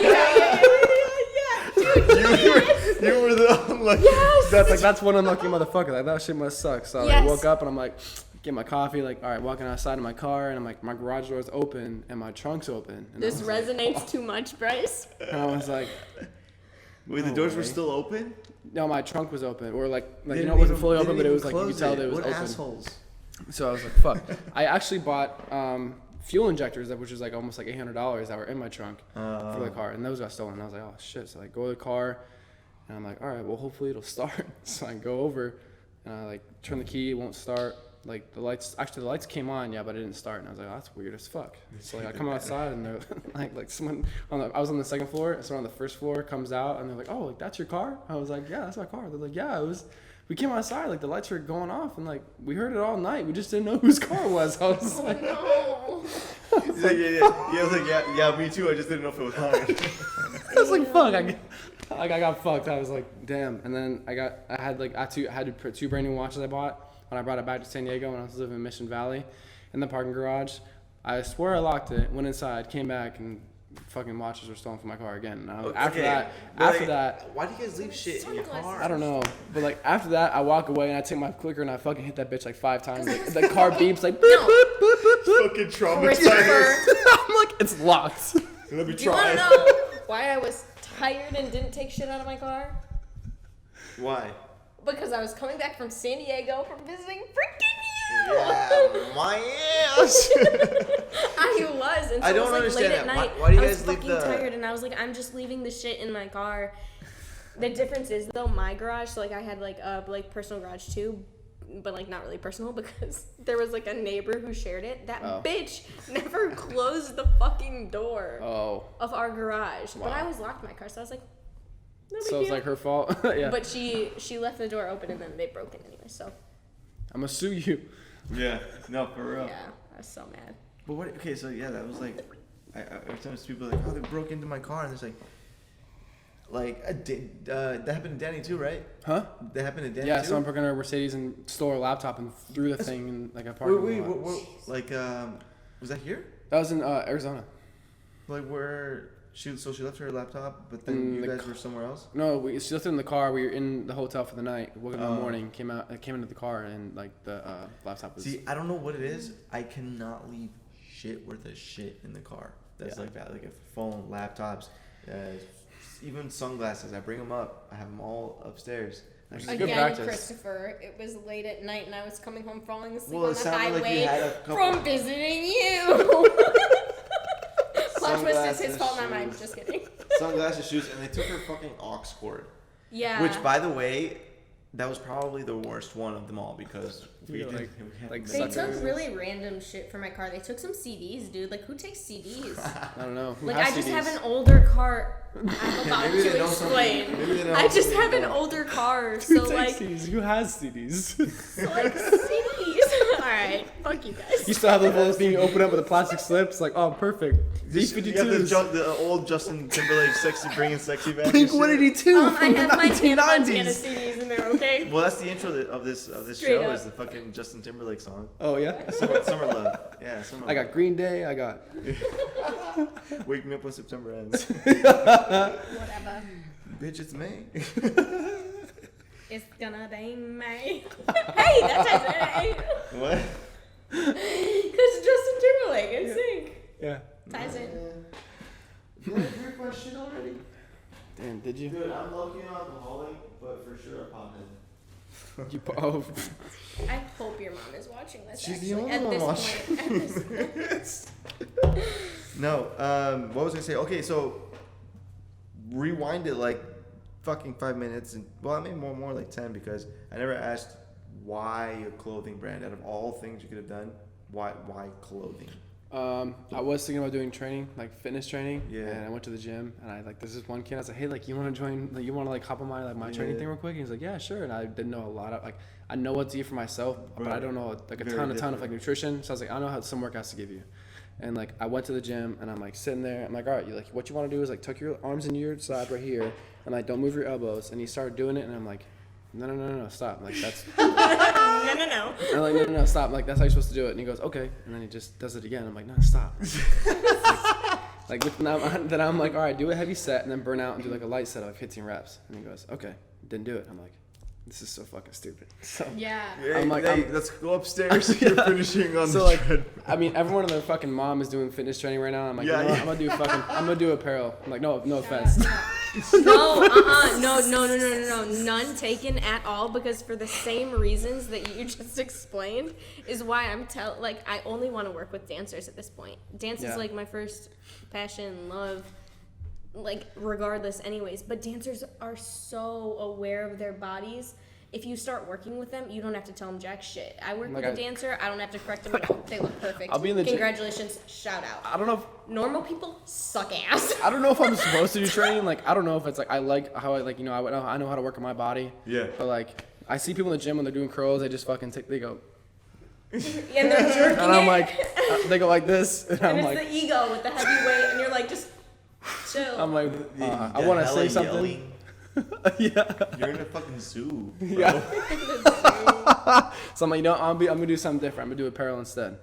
A: Dude,
B: You were the unlucky.
A: yes.
E: That's one unlucky motherfucker. Like that shit must suck. So I
A: Yes.
E: woke up and I'm like, get my coffee. Like, all right, walking outside of my car, and I'm like, my garage door's open and my trunk's open. And
A: This
E: I was like,
A: resonates too much, Bryce.
E: and I was like,
B: Wait, the
E: No
B: doors were
E: way.
B: still open?
E: no, my trunk was open, or like
B: They
E: you
B: didn't
E: know, it wasn't
B: even-
E: fully
B: they
E: open, but
B: didn't
E: it was
B: even
E: like you could tell that it was
B: what
E: open.
B: assholes?
E: So I was like, fuck. I actually bought fuel injectors, which was like almost like $800 that were in my trunk for the car, and those got stolen. I was like, oh shit. So I go to the car, and I'm like, all right, well hopefully it'll start. So I go over, and I like turn the key, it won't start. Like the lights came on, yeah, but it didn't start. And I was like, oh, that's weird as fuck. So like I come outside, and they're like someone I was on the second floor, and someone on the first floor comes out, and they're like, oh, like that's your car? I was like, yeah, that's my car. They're like, yeah, it was. We came outside, like the lights were going off, and like we heard it all night. We just didn't know whose car it was. I was like,
A: No.
B: He's like, yeah. I was like, yeah, me too. I just didn't know if it was mine.
E: I was like, fuck. I got fucked. I was like, damn. And then I had to put 2 brand new watches I bought when I brought it back to San Diego when I was living in Mission Valley, in the parking garage. I swear I locked it. Went inside, came back, and fucking watches were stolen from my car again. And I was, after that,
B: why do you guys leave shit in your car?
E: I don't know. But like after that, I walk away and I take my clicker and I fucking hit that bitch like 5 times. Like, the car beeps like boop, boop, boop, boop, boop.
B: Fucking traumatized.
A: Christopher,
E: I'm like, it's locked.
B: Let me
A: do you want
B: try.
A: to know why I was tired and didn't take shit out of my car?
B: Why?
A: Because I was coming back from San Diego from visiting freaking you.
B: Yeah, my ass.
A: I was, and so
B: I don't
A: it was like
B: understand
A: late at
B: that.
A: night.
B: Why do you
A: I
B: guys
A: was
B: leave
A: fucking
B: the-
A: tired, and I was like, I'm just leaving the shit in my car. The difference is though, my garage, so like I had like a like personal garage too, but like not really personal because there was like a neighbor who shared it. That
E: Oh.
A: bitch never closed the fucking door
E: Oh,
A: of our garage. But I
E: Wow.
A: always locked my car, so I was like, no big
E: so it's
A: deal.
E: like her fault. Yeah.
A: But she left the door open and then they broke it anyway. So
E: I'm gonna sue you.
B: Yeah, no, for real.
A: yeah, I was so mad.
B: But what? Okay, so yeah, that was like, every time people are like, oh, they broke into my car, and it's like, that happened to Danny too, right?
E: Huh?
B: That happened to Danny
E: Yeah,
B: too.
E: someone broke into her Mercedes and stole her laptop and threw the thing in like a parking
B: Wait,
E: lot.
B: like, was that here?
E: That was in Arizona.
B: Like where she left her laptop, but then you
E: the
B: guys were somewhere else.
E: No, she left it in the car. We were in the hotel for the night. Woke up in the morning, came into the car, and like the laptop was.
B: See, I don't know what it is. I cannot leave shit worth of shit in the car. That's
E: Yeah.
B: like that, like a phone, laptops, even sunglasses. I bring them up. I have them all upstairs.
E: Which is good
A: Again,
E: practice.
A: Christopher, it was late at night and I was coming home falling asleep
B: Well,
A: on
B: it
A: the
B: sounded like you
A: highway
B: had a couple-
A: from visiting you. Plot twist, it's his
B: Sunglasses,
A: fault, not mine.
B: shoes.
A: Just kidding.
B: Sunglasses, shoes, and they took her fucking aux cord.
A: Yeah.
B: Which, by the way, that was probably the worst one of them all because we
E: Yeah,
B: didn't.
E: like-
B: we had
E: like
A: they
B: nothing.
A: took really random shit from my car. They took some CDs, dude. Like, who takes CDs?
E: I don't know. Who
A: Like,
E: has
A: I just
E: CDs?
A: have an older car. I'm about
B: Maybe they
A: to
B: know something.
A: explain.
B: Maybe they know
A: I just
B: something
A: have an
B: about-
A: older car,
E: Who
A: so
E: takes
A: like,
E: CDs? Who has CDs?
A: so like CDs. All right, fuck you guys.
E: You still have the whole thing open up with the plastic slips. Like, oh, perfect.
B: You have
E: B52s.
B: the old Justin Timberlake bringing sexy back.
E: Blink
B: and shit.
E: 182
A: I
E: from the
A: have my Hannah Montana
E: 1990s.
A: CDs in there, okay?
B: Well, that's the intro of this
A: Straight
B: show
A: up.
B: is the fucking Justin Timberlake song.
E: Oh yeah.
B: Summer Love. Yeah, Summer
E: I
B: Love.
E: got Green Day. I got.
B: Wake me up when September ends.
A: Whatever.
B: Bitch, it's May.
A: It's gonna be May. Hey, that's it.
B: What?
A: Because Justin Timberlake in sync.
E: Yeah.
A: Ties in.
B: Did I drink my shit already?
E: Damn, did you?
B: Dude, I'm low-key an alcoholic, but for sure a pothead.
A: I hope your mom is watching this.
B: She's
A: actually,
B: the only
A: at
B: one
A: this
B: watching.
A: point. At this
B: No, what was I gonna say? Okay, so rewind it like fucking 5 minutes, and well, I mean more like 10 because I never asked why a clothing brand. Out of all things you could have done, why clothing?
E: I was thinking about doing training, like fitness training.
B: Yeah.
E: And I went to the gym, and I like, there's this one kid. I was like, hey, like, you want to join? Like, you want to like hop on my training thing real quick? And he's like, yeah, sure. And I didn't know a lot of like, I know what to eat for myself, but I don't know like a ton of like nutrition. So I was like, I know how some workouts to give you. And like, I went to the gym, and I'm like sitting there. I'm like, all right, you like, what you want to do is like tuck your arms into your side right here, and like don't move your elbows. And he started doing it, and I'm like, no, stop. Like that's.
A: No.
E: I'm like, no, stop. I'm like, that's how you're supposed to do it. And he goes, okay. And then he just does it again. I'm like, no, stop. Then I'm like, all right, do a heavy set and then burn out and do like a light set of like 15 reps. And he goes, okay. Didn't do it. I'm like, this is so fucking stupid. So
A: Yeah.
E: I'm like,
B: let's go upstairs. You're finishing on
E: so
B: the
E: like,
B: treadmill.
E: I mean, everyone and their fucking mom is doing fitness training right now. I'm like,
B: Yeah,
E: you know what?
B: yeah.
E: I'm gonna do apparel. I'm like, no offense.
A: No, no, none taken at all, because for the same reasons that you just explained is why I only want to work with dancers at this point. Dance is like my first passion, love, like regardless anyways, but dancers are so aware of their bodies. If you start working with them, you don't have to tell them jack shit. I work with a dancer. I don't have to correct them at all. They look perfect.
E: I'll be in the gym.
A: Congratulations. Shout out.
E: I don't know if
A: Normal people suck ass.
E: I don't know if I'm supposed to do training. Like, I don't know if it's like I like how I like, you know, I know how to work on my body.
B: Yeah.
E: But like, I see people in the gym when they're doing curls, they just fucking they go,
A: And they're jerking
E: and I'm
A: it.
E: like, they go like this, and I'm
A: And it's
E: like,
A: the ego with the heavy weight, and you're like, just chill.
E: I'm like, I want to say something.
B: Yelling.
E: Yeah.
B: You're in a fucking zoo, bro.
E: Yeah. So I'm like, you know, I'm gonna do something different. I'm gonna do apparel instead.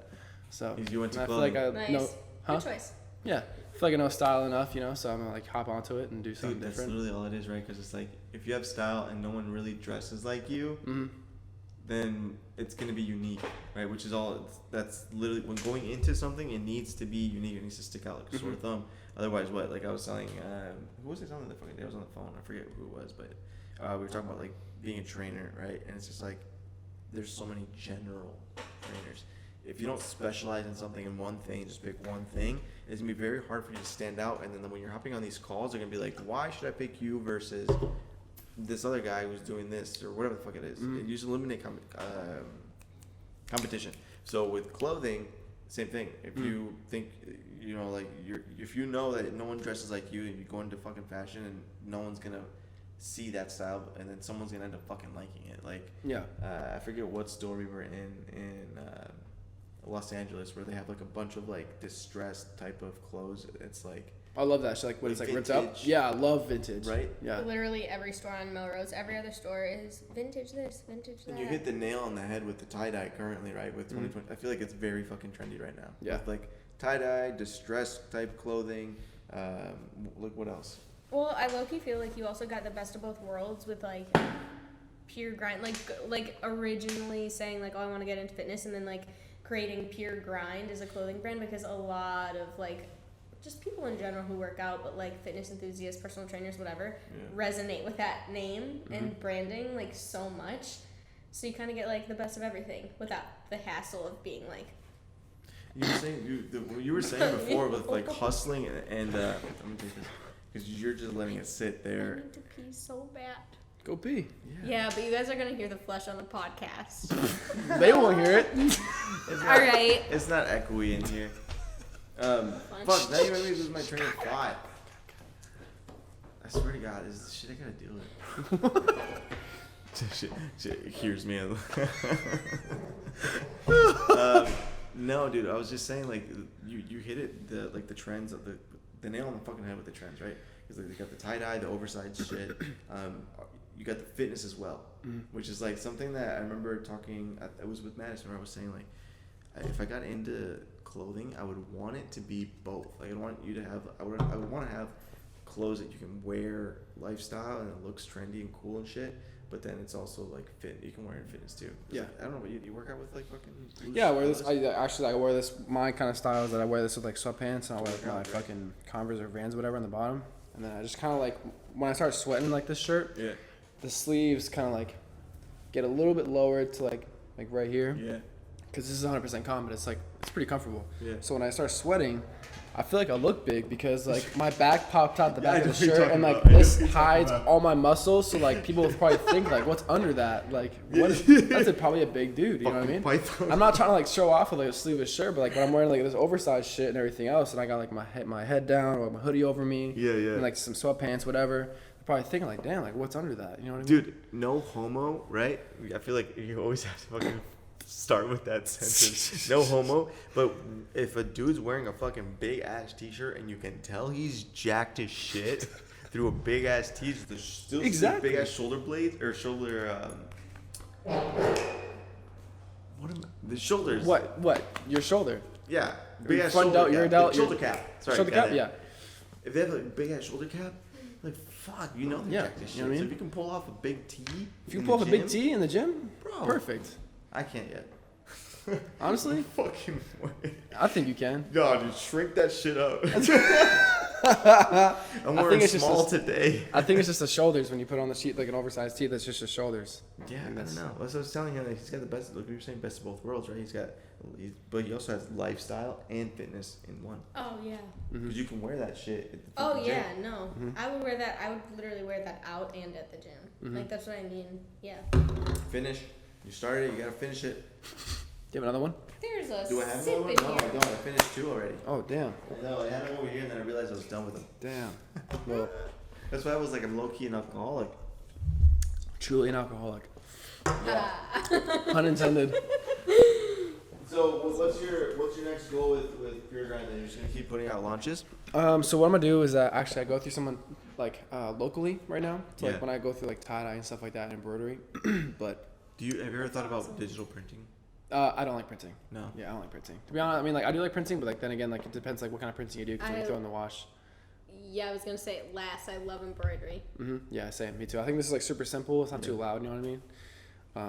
E: So
B: You went to
E: and I feel like I
A: Nice.
E: know,
A: Good choice.
E: yeah, I feel like I know style enough, you know. So I'm gonna like hop onto it and do something
B: Dude, that's
E: different.
B: literally all it is, right? Because it's like, if you have style and no one really dresses like you,
E: Mm-hmm.
B: then it's going to be unique, right? Which is all, that's literally, when going into something, it needs to be unique. It needs to stick out like a sore thumb. Otherwise, what? Like I was telling, who was I telling the fucking day? I was on the phone. I forget who it was, but we were talking about like being a trainer, right? And it's just like, there's so many general trainers. If you don't specialize in something, in one thing, just pick one thing, it's gonna be very hard for you to stand out. And then when you're hopping on these calls, they're gonna be like, why should I pick you versus this other guy who's doing this or whatever the fuck it is? You just eliminate competition. So with clothing, same thing. If you think, you know, like if you know that no one dresses like you, and you go into fucking fashion and no one's gonna see that style, and then someone's gonna end up fucking liking it. Like,
E: Yeah.
B: I forget what store we were in Los Angeles, where they have like a bunch of like distressed type of clothes. It's like,
E: I love that shit. Like when
B: Like
E: it's like ripped up.
B: vintage.
E: Yeah, I love vintage.
B: right?
E: Yeah.
A: Literally every store on Melrose, every other store is vintage this, vintage that.
B: And you hit the nail on the head with the tie-dye currently, right? With 2020, I feel like it's very fucking trendy right now.
E: Yeah.
B: With like tie-dye, distressed type clothing. Like what else?
A: Well, I low-key feel like you also got the best of both worlds with like pure grind, like originally saying like, oh, I want to get into fitness, and then like creating Pure Grind as a clothing brand, because a lot of like just people in general who work out, but like fitness enthusiasts, personal trainers, whatever, resonate with that name and branding like so much. So you kind of get like the best of everything without the hassle of being like.
B: You were saying you were saying before with like hustling and let me take this, because you're just letting it sit
A: I
B: there.
A: need to pee so bad.
E: Go pee.
A: Yeah, but you guys are gonna hear the flesh on the podcast.
E: They won't hear it.
B: It's not,
A: All right.
B: It's not echoey in here. Fuck, now you made me lose my train of thought. I swear to God, is this shit I gotta deal with? shit hears me. No, dude, I was just saying, like, you hit it, the trends of the nail on the fucking head with the trends, right? Because like, they got the tie-dye, the oversized shit. You got the fitness as well, which is like something that I remember talking. I was with Madison where I was saying like, if I got into clothing, I would want it to be both. Like I want you to have, I would want to have clothes that you can wear lifestyle and it looks trendy and cool and shit, but then it's also like fit. You can wear it in fitness too.
E: Yeah.
B: I don't know what you work out with like fucking.
E: Yeah, I wear this. I wear this. My kind of style is that I wear this with like sweatpants, and I wear like, my fucking Converse or Vans, or whatever, on the bottom. And then I just kind of like when I start sweating like this shirt,
B: Yeah.
E: the sleeves kind of like get a little bit lower to like right here.
B: Yeah.
E: Because this is 100% cotton, but it's like it's pretty comfortable.
B: Yeah.
E: So when I start sweating, I feel like I look big because like my back popped out the back
B: I
E: of the
B: know what you're
E: shirt, and like
B: talking about.
E: this hides all my muscles. So like people will probably think like, what's under that? Like what? That's probably a big dude. You know what I mean?
B: Python.
E: I'm not trying to like show off with like a sleeveless shirt, but like when I'm wearing like this oversized shit and everything else, and I got like my head down or my hoodie over me,
B: Yeah, yeah.
E: and like some sweatpants, whatever. They're probably thinking like, damn, like what's under that? You know what I mean?
B: Dude, no homo, right? I feel like you always have to fucking start with that sentence. No homo. But if a dude's wearing a fucking big ass t-shirt and you can tell he's jacked as shit through a big ass t-shirt, there's still
E: Exactly.
B: big ass shoulder blades or shoulder. The shoulders?
E: What? Your shoulder?
B: Yeah, big ass
E: Front
B: shoulder
E: delt, your
B: cap.
E: delt,
B: The shoulder
E: your-
B: cap. Sorry,
E: Shoulder
B: got
E: cap?
B: it.
E: Yeah.
B: If they have a big ass shoulder cap, like fuck, you know they're
E: Yeah,
B: jacked as shit.
E: you know what I
B: So
E: mean?
B: if you can pull off a big T,
E: If you
B: in
E: pull
B: the
E: off a big
B: gym-
E: T in the gym,
B: Bro.
E: perfect.
B: I can't yet.
E: Honestly,
B: Fucking way.
E: I think you can.
B: No, dude, shrink that shit up. I'm
E: I
B: wearing
E: think it's just
B: small
E: a-
B: today.
E: I think it's just the shoulders when you put on the sheet like an oversized tee. That's just the shoulders.
B: Yeah, I
E: that's-
B: don't know. That's what I was telling him. Like, he's got the best. Look, you're saying best of both worlds, right? But he also has lifestyle and fitness in one.
A: Oh yeah.
B: Because you can wear that shit. At the
A: Oh
B: fucking
A: yeah,
B: gym.
A: no. I would wear that. I would literally wear that out and at the gym. Like that's what I mean. Yeah.
B: Finish. You started it. You gotta finish it.
E: Do you have another one?
A: There's a
B: Do I have
A: sip
B: another
A: in
B: one? No, I
A: here.
B: don't. I finished two already.
E: Oh damn,
B: No, I had them over here, and then I realized I was done with them.
E: damn. Well,
B: That's why I was like, I'm low key an alcoholic.
E: truly an alcoholic. Unintended.
B: So, what's your next goal with Pure Grind? Then you're just gonna keep putting out launches?
E: So what I'm gonna do is actually I go through someone like locally right now. So
B: Yeah.
E: like when I go through like tie dye and stuff like that and embroidery, but
B: Have you ever thought about digital printing?
E: I don't like printing.
B: No.
E: Yeah, I don't like printing. To be honest, I mean like I do like printing, but like then again like it depends like what kind of printing you do because when you
A: I-
E: throw in the wash.
A: Yeah, I was gonna say it last. I love embroidery.
E: Yeah, same. Me too. I think this is like super simple. It's not too loud. You know what I mean? But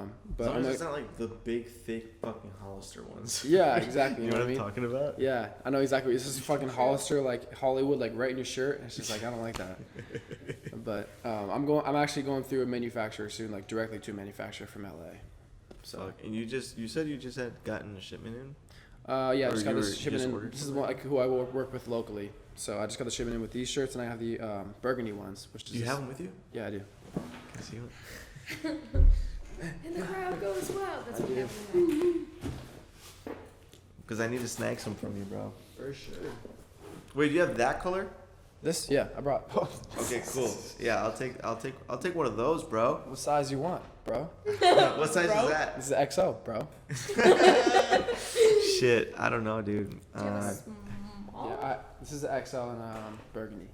B: As long
E: I'm
B: as
E: like,
B: it's not like the big, thick fucking Hollister ones.
E: yeah, exactly. You know what I mean?
B: talking about?
E: Yeah, I know exactly. It's just fucking Hollister, like Hollywood, like right in your shirt. It's just like I don't like that. But I'm actually going through a manufacturer soon, like directly to a manufacturer from LA. So
B: And you said you just had gotten a shipment in?
E: yeah, I
B: Or
E: just got
B: you
E: this
B: were-
E: shipment
B: just
E: in.
B: ordered
E: This is one, like who I will work with locally. So I just got the shipment in with these shirts, and I have the burgundy ones, which is
B: Do you have them with you?
E: Yeah, I do.
B: Can I see them?
A: And the crowd goes wild. That's what
E: do.
A: happened.
B: Because I need to snag some from you, bro.
E: For sure.
B: Wait, do you have that color?
E: This, yeah, I brought.
B: Okay, cool. Yeah, I'll take one of those, bro.
E: What size you want, bro?
B: What size
A: Bro?
B: is that?
E: This is XO, bro.
B: Shit, I don't know, dude.
A: Do you have a small?
E: Yeah, this is the XL and burgundy.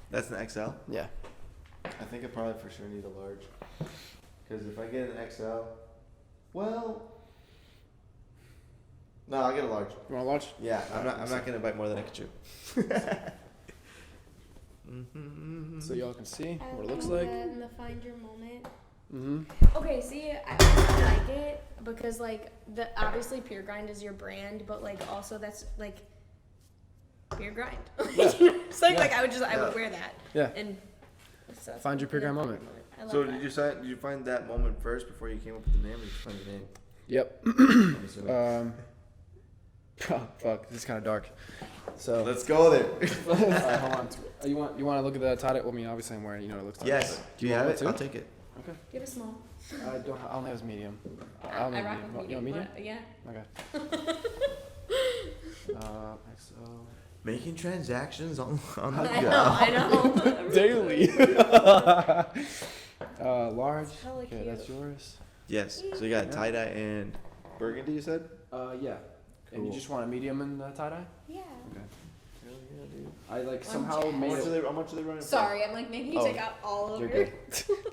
B: That's an XL.
E: Yeah.
B: I think I probably for sure need a large. Because if I get an XL, well, no, I'll get a large.
E: You want to watch?
B: Yeah, I'm not gonna bite more than I can chew.
E: So y'all can see
A: I
E: what it looks
A: love
E: like.
A: that in the find your moment.
E: Mm-hmm.
A: Okay, see, I really like it because like the obviously Pure Grind is your brand, but like also that's like Pure Grind. It's like
E: Yeah.
A: like I would
B: Yeah.
A: wear that.
E: Yeah.
A: And so
E: Find your Pure Grind moment.
A: I love
B: So
A: that.
B: did you find that moment first before you came up with the name, or did you find the name?
E: Yep.
B: I'm assuming.
E: Oh, fuck, this is kind of dark. So.
B: Let's go there.
E: Alright, hold on. You want to look at the tie dye? Well, I mean, obviously I'm wearing. You know what it looks like.
B: Yes.
E: but
B: Do you have
E: want
B: it?
E: one
B: I'll
E: too?
B: take it.
E: Okay.
A: Do you have a small?
E: I only have medium. I
A: I
E: only have
A: rock
E: medium.
A: with
E: You want medium?
A: but- yeah.
E: Okay. XO.
B: Making transactions on the
A: I
B: go.
A: know. I know.
E: Daily. Large.
A: Hella
E: Okay,
A: cute.
E: that's yours.
B: Yes. So you got tie dye and burgundy. You said.
E: Yeah. And you
B: Cool.
E: just want a medium in tie dye?
A: Yeah.
E: Okay.
B: Hell yeah, dude.
E: I like
A: I'm
E: somehow
A: jazzed.
E: made it.
B: How much are they running?
A: Sorry, I'm like making you
E: Oh,
A: take out all of
E: You're
A: your.
E: good.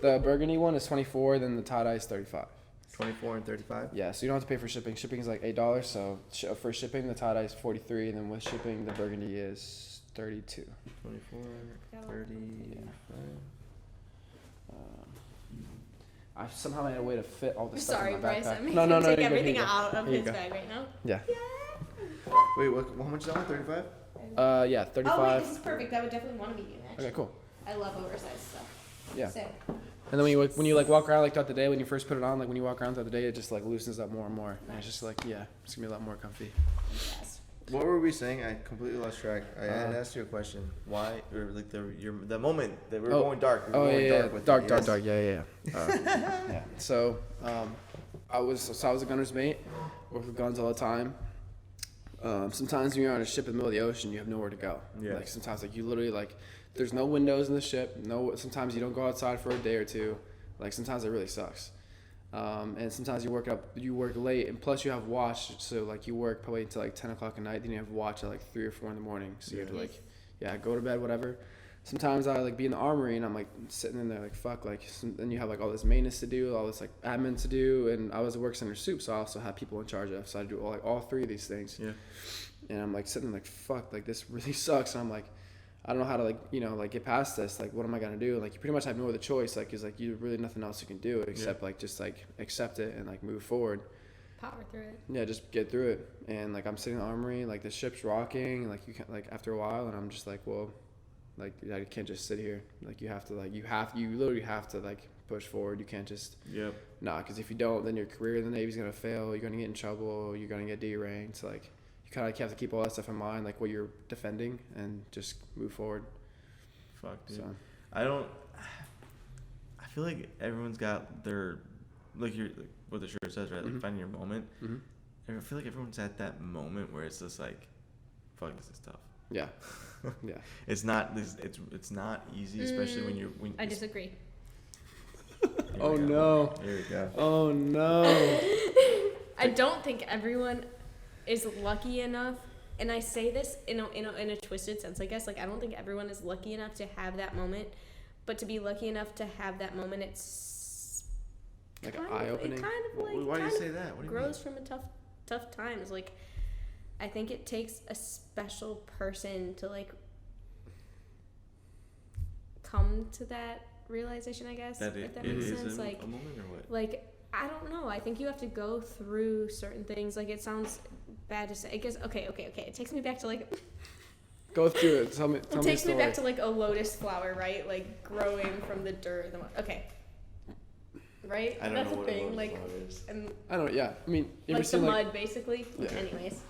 E: The burgundy one is 24, then the tie dye is 35.
B: 24 and 35.
E: Yeah, so you don't have to pay for shipping. Shipping is like $8. So for shipping, the tie dye is 43, and then with shipping, the burgundy is 32.
B: 24,
A: Yeah.
B: 35.
E: I somehow made a way to fit all the stuff
A: Sorry,
E: in my backpack.
A: Bryce. I'm
E: No,
A: take
E: you're good,
A: everything
E: here you go.
A: out of
E: Here you
A: his
E: go.
A: bag right now.
E: Yeah.
B: Wait, how much is that one? 35?
E: Yeah, 35.
A: Oh wait, this is perfect. I would definitely want to be you actually.
E: Okay, cool.
A: I love oversized stuff.
E: Yeah.
A: Same.
E: And then when you like walk around like throughout the day, when you first put it on, like when you walk around throughout the day, it just like loosens up more and more. And it's just like, yeah, it's gonna be a lot more comfy.
A: Yes.
B: What were we saying? I completely lost track. I had asked you a question. Why, or like the moment that we were going dark. We were going dark with
E: dark,
B: it,
E: dark,
B: yes?
E: dark. Yeah. Yeah. So, I was a gunner's mate. Worked with guns all the time. Sometimes when you're on a ship in the middle of the ocean, you have nowhere to go.
B: Yeah.
E: Like sometimes, like you literally like, there's no windows in the ship. Sometimes you don't go outside for a day or two. Like sometimes it really sucks. And sometimes you work late, and plus you have watch. So like you work probably until like 10 o'clock at night. Then you have watch at like 3 or 4 in the morning. So you have to like, go to bed, whatever. Sometimes I like be in the armory and I'm like sitting in there like fuck, like then you have like all this maintenance to do, all this like admin to do, and I was a work center soup, so I also had people in charge of, so I do all 3 of these things.
B: Yeah.
E: And I'm like sitting there like fuck, like this really sucks. And I'm like, I don't know how to like get past this. Like what am I gonna do? Like you pretty much have no other choice. Like, cause like you really nothing else you can do except like just like accept it and like move forward.
A: Power through it.
E: Yeah, just get through it. And like I'm sitting in the armory, like the ship's rocking, and like you can't like after a while, and I'm just like, well, like I can't just sit here. Like you have to you literally have to like push forward. You can't just because if you don't, then your career in the Navy's gonna fail. You're gonna get in trouble. You're gonna get deranked. Like you kind of like have to keep all that stuff in mind, like what you're defending, and just move forward.
B: Fuck, dude.
E: So
B: I feel like everyone's got their like what the shirt says, right? Like finding your moment.
E: Mm-hmm.
B: I feel like everyone's at that moment where it's just like, fuck, this is tough.
E: Yeah. Yeah.
B: It's not not easy, especially when
A: I disagree.
E: Oh no.
B: Here we go.
E: Oh no.
A: I don't think everyone is lucky enough, and I say this in a twisted sense, I guess. Like I don't think everyone is lucky enough to have that moment, but to be lucky enough to have that moment, it's
E: like eye-opening.
A: It kind of like
B: Why do you say that? What do you
A: grows from a tough times. Like I think it takes a special person to like come to that realization, I guess.
B: That
A: if that
B: it
A: makes
B: is
A: sense.
B: a
A: Like
B: moment or what?
A: like I don't know. I think you have to go through certain things. Like it sounds bad to say. I guess okay. It takes me back to like
E: Go through it. Tell me.
A: it takes me back to like a lotus flower, right? Like growing from the dirt. Okay. Right?
B: I don't
A: That's
B: know
A: a
B: what a
A: thing.
B: lotus
A: Like
B: flower is.
A: and
E: I don't. Yeah. I mean, you ever
A: like the
E: seen
A: mud, basically.
E: Yeah.
A: Anyways.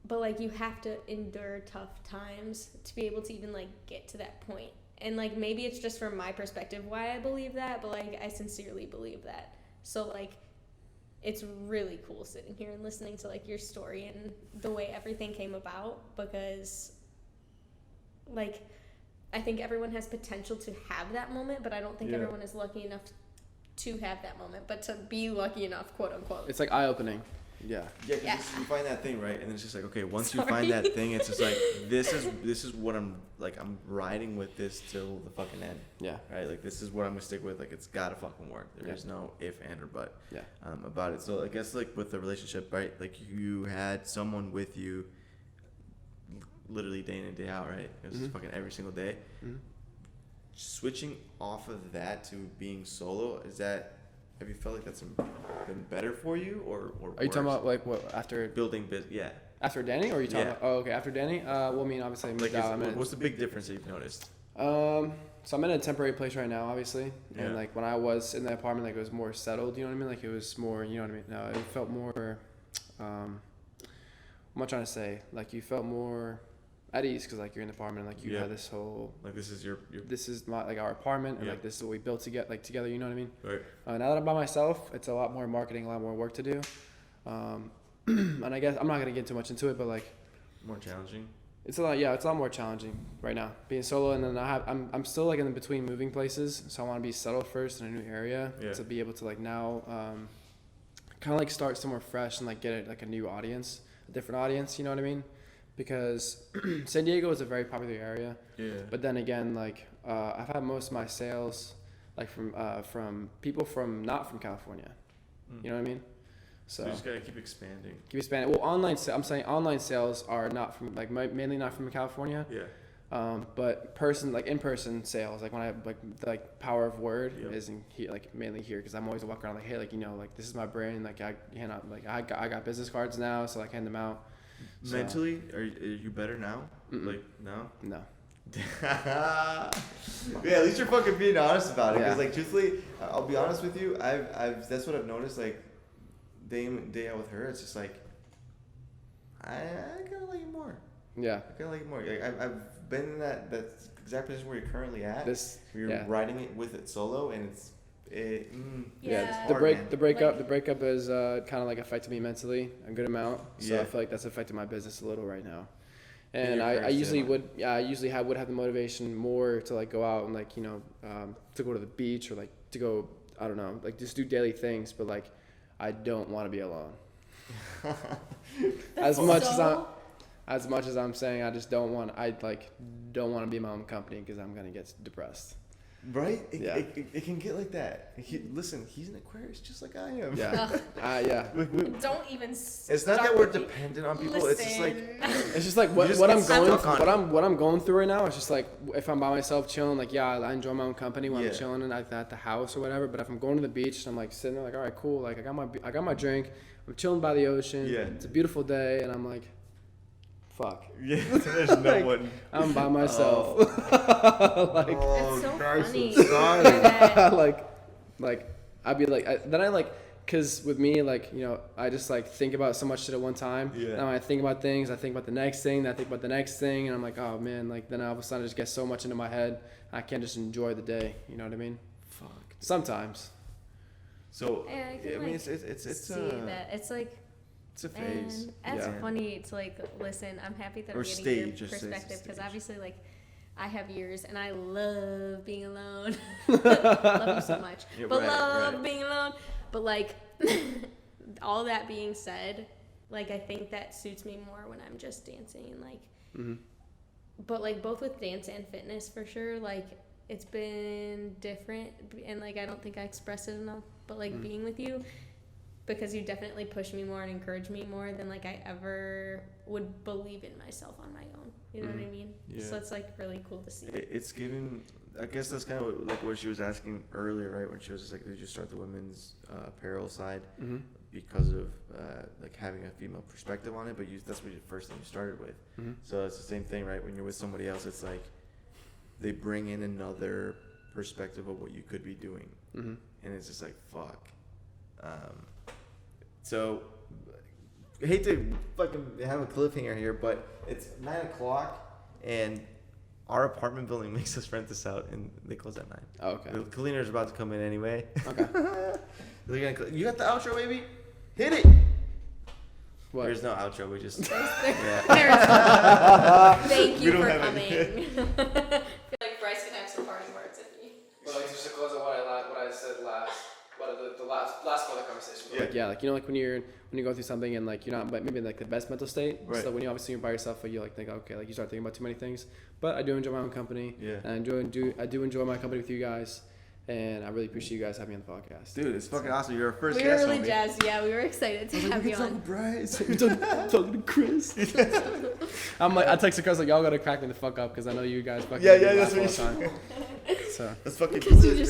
A: But like you have to endure tough times to be able to even like get to that point. And like maybe it's just from my perspective why I believe that, but like I sincerely believe that. So like it's really cool sitting here and listening to like your story and the way everything came about, because like I think everyone has potential to have that moment, but I don't think everyone is lucky enough to have that moment, but to be lucky enough, quote unquote.
E: It's like eye-opening. Yeah.
B: Yeah, because you find that thing, right? And then it's just like, okay, once you find that thing, it's just like, this is what I'm riding with this till the fucking end.
E: Yeah.
B: Right? Like, this is what I'm gonna stick with. Like, it's gotta fucking work. There is no if, and, or but
E: Yeah.
B: About it. So I guess, like, with the relationship, right? Like, you had someone with you literally day in and day out, right? It was fucking every single day.
E: Mm-hmm.
B: Switching off of that to being solo, have you felt like that's been better for you, or
E: Are you talking about like what after
B: building business? Yeah.
E: after Danny, or are you talking
B: Yeah.
E: about? Oh, okay, after Danny. Well, I mean, obviously, I moved
B: Like,
E: out.
B: what's the big difference that you've noticed?
E: So I'm in a temporary place right now, obviously,
B: Yeah.
E: and like when I was in the apartment, like it was more settled. You know what I mean? Like it was more. You know what I mean? No, it felt more. What am I trying to say? Like you felt more at ease because like you're in the apartment, and, like you had this whole.
B: Like this is your.
E: This is my like our apartment, and
B: Yeah.
E: like this is what we built together. You know what I mean?
B: Right.
E: Now that I'm by myself, it's a lot more marketing, a lot more work to do. And I guess I'm not gonna get too much into it, but like
B: More challenging.
E: it's a lot more challenging right now being solo, and then I'm still like in between moving places, so I want to be settled first in a new area to be able to like now kind of like start somewhere fresh and like get like a new audience, a different audience. You know what I mean? Because San Diego is a very popular area.
B: Yeah.
E: But then again, like I've had most of my sales like from people not from California. You know what I mean? So
B: you just gotta keep expanding.
E: Keep expanding. Well, I'm saying online sales are not from like mainly not from California.
B: Yeah.
E: But in-person sales, like when I like power of word isn't here, like mainly here, because I'm always walking around like, hey, like, you know, like this is my brand, like I hand out, like I got business cards now, so like hand them out. So,
B: Mentally, are you better now?
E: Mm-mm.
B: Like no.
E: No.
B: Yeah, at least you're fucking being honest about it. Because
E: Yeah.
B: like truthfully, I'll be honest with you. I've that's what I've noticed. Like day in day out with her, it's just like I gotta like you more.
E: Yeah.
B: I gotta like you more. Like I've been in that exact position where you're currently at. Where you're riding it with it solo, and it's it's
E: the
B: hard,
E: breakup has kind of like affected me mentally a good amount. So
B: Yeah.
E: I feel like that's affected my business a little right now. And
B: your
E: I
B: current
E: usually
B: state
E: would have the motivation more to like go out and like, you know, to go to the beach or like to go, I don't know, like just do daily things, but like I don't want to be alone. As much as I'm saying I just don't want to be my own company, because I'm gonna get depressed.
B: Right?
E: Yeah.
B: It can get like that. Listen, he's an Aquarius just like I am.
E: Yeah. Yeah.
D: Don't even.
B: It's not that we're dependent on people. It's just like
E: It's just like what I'm going through right now. It's just like if I'm by myself chilling, like I enjoy my own company when I'm chilling and at the house or whatever. But if I'm going to the beach, I'm like sitting there like, all right, cool. Like I got my drink. I'm chilling by the ocean.
B: Yeah.
E: It's a beautiful day, and I'm like, fuck.
B: Yeah. There's no
E: Like,
B: one.
E: I'm by myself. Like,
D: It's so funny.
E: like I'd be like, because with me, like, you know, I just like think about so much shit at one time.
B: Yeah.
E: And when I think about things, I think about the next thing, then I think about the next thing, and I'm like, oh man, like then all of a sudden I just get so much into my head, I can't just enjoy the day. You know what I mean?
B: Fuck.
E: Sometimes.
B: So
D: Yeah, I
B: I mean,
D: can,
B: it's
D: see that. It's like,
B: it's a phase.
D: and that's
E: Yeah.
D: funny to like listen. I'm happy that
B: Or
D: I'm getting
B: stage,
D: your
B: just say it's a
D: perspective, because
B: stage.
D: obviously like I have yours and I love being alone. Love you so much,
B: Yeah,
D: but
B: right,
D: love
B: right.
D: being alone. But like all that being said, like I think that suits me more when I'm just dancing and like.
E: Mm-hmm.
D: But like both with dance and fitness for sure, like it's been different, and like I don't think I express it enough. But like being with you, because you definitely push me more and encourage me more than like I ever would believe in myself on my own. You know what I mean?
B: Yeah.
D: So it's like really cool to see.
B: It's given. I guess that's kind of like what she was asking earlier, right? When she was just like, did you start the women's apparel side
E: Mm-hmm.
B: because of like having a female perspective on it? But that's what the first thing you started with.
E: Mm-hmm.
B: So it's the same thing, right? When you're with somebody else, it's like they bring in another perspective of what you could be doing,
E: Mm-hmm.
B: and it's just like fuck. So I hate to fucking have a cliffhanger here, but it's 9:00 and our apartment building makes us rent this out, and they close at 9.
E: Oh, okay.
B: The cleaner's about to come in anyway.
E: Okay.
B: You got the outro, baby? Hit it.
E: What?
B: There's no outro. We just
D: Thank
B: We
D: you
B: don't
D: for
B: have
D: coming.
B: any.
D: I feel like Bryce can have some parting words at me.
C: But like just to close on what I said last, the last part of the conversation.
B: Yeah.
E: Like, yeah, like, you know, like when you go through something and like you're not maybe like the best mental state.
B: Right.
E: So when you obviously you're by yourself, you like think, okay, like you start thinking about too many things. But I do enjoy my own company.
B: Yeah.
E: And I do enjoy my company with you guys, and I really appreciate you guys having me on the podcast.
B: Dude, it's fucking awesome. You're our first
D: We were
B: guest.
D: really
B: homie.
D: jazzed. Yeah, we were excited to have you on.
B: Bryce.
E: I'm talking to Chris. I'm like, I texted Chris like, y'all gotta crack me the fuck up because I know you guys fucking
B: Yeah,
E: laugh
B: that's
E: all
B: what
E: the time. So.
B: Let's fucking
D: Because you just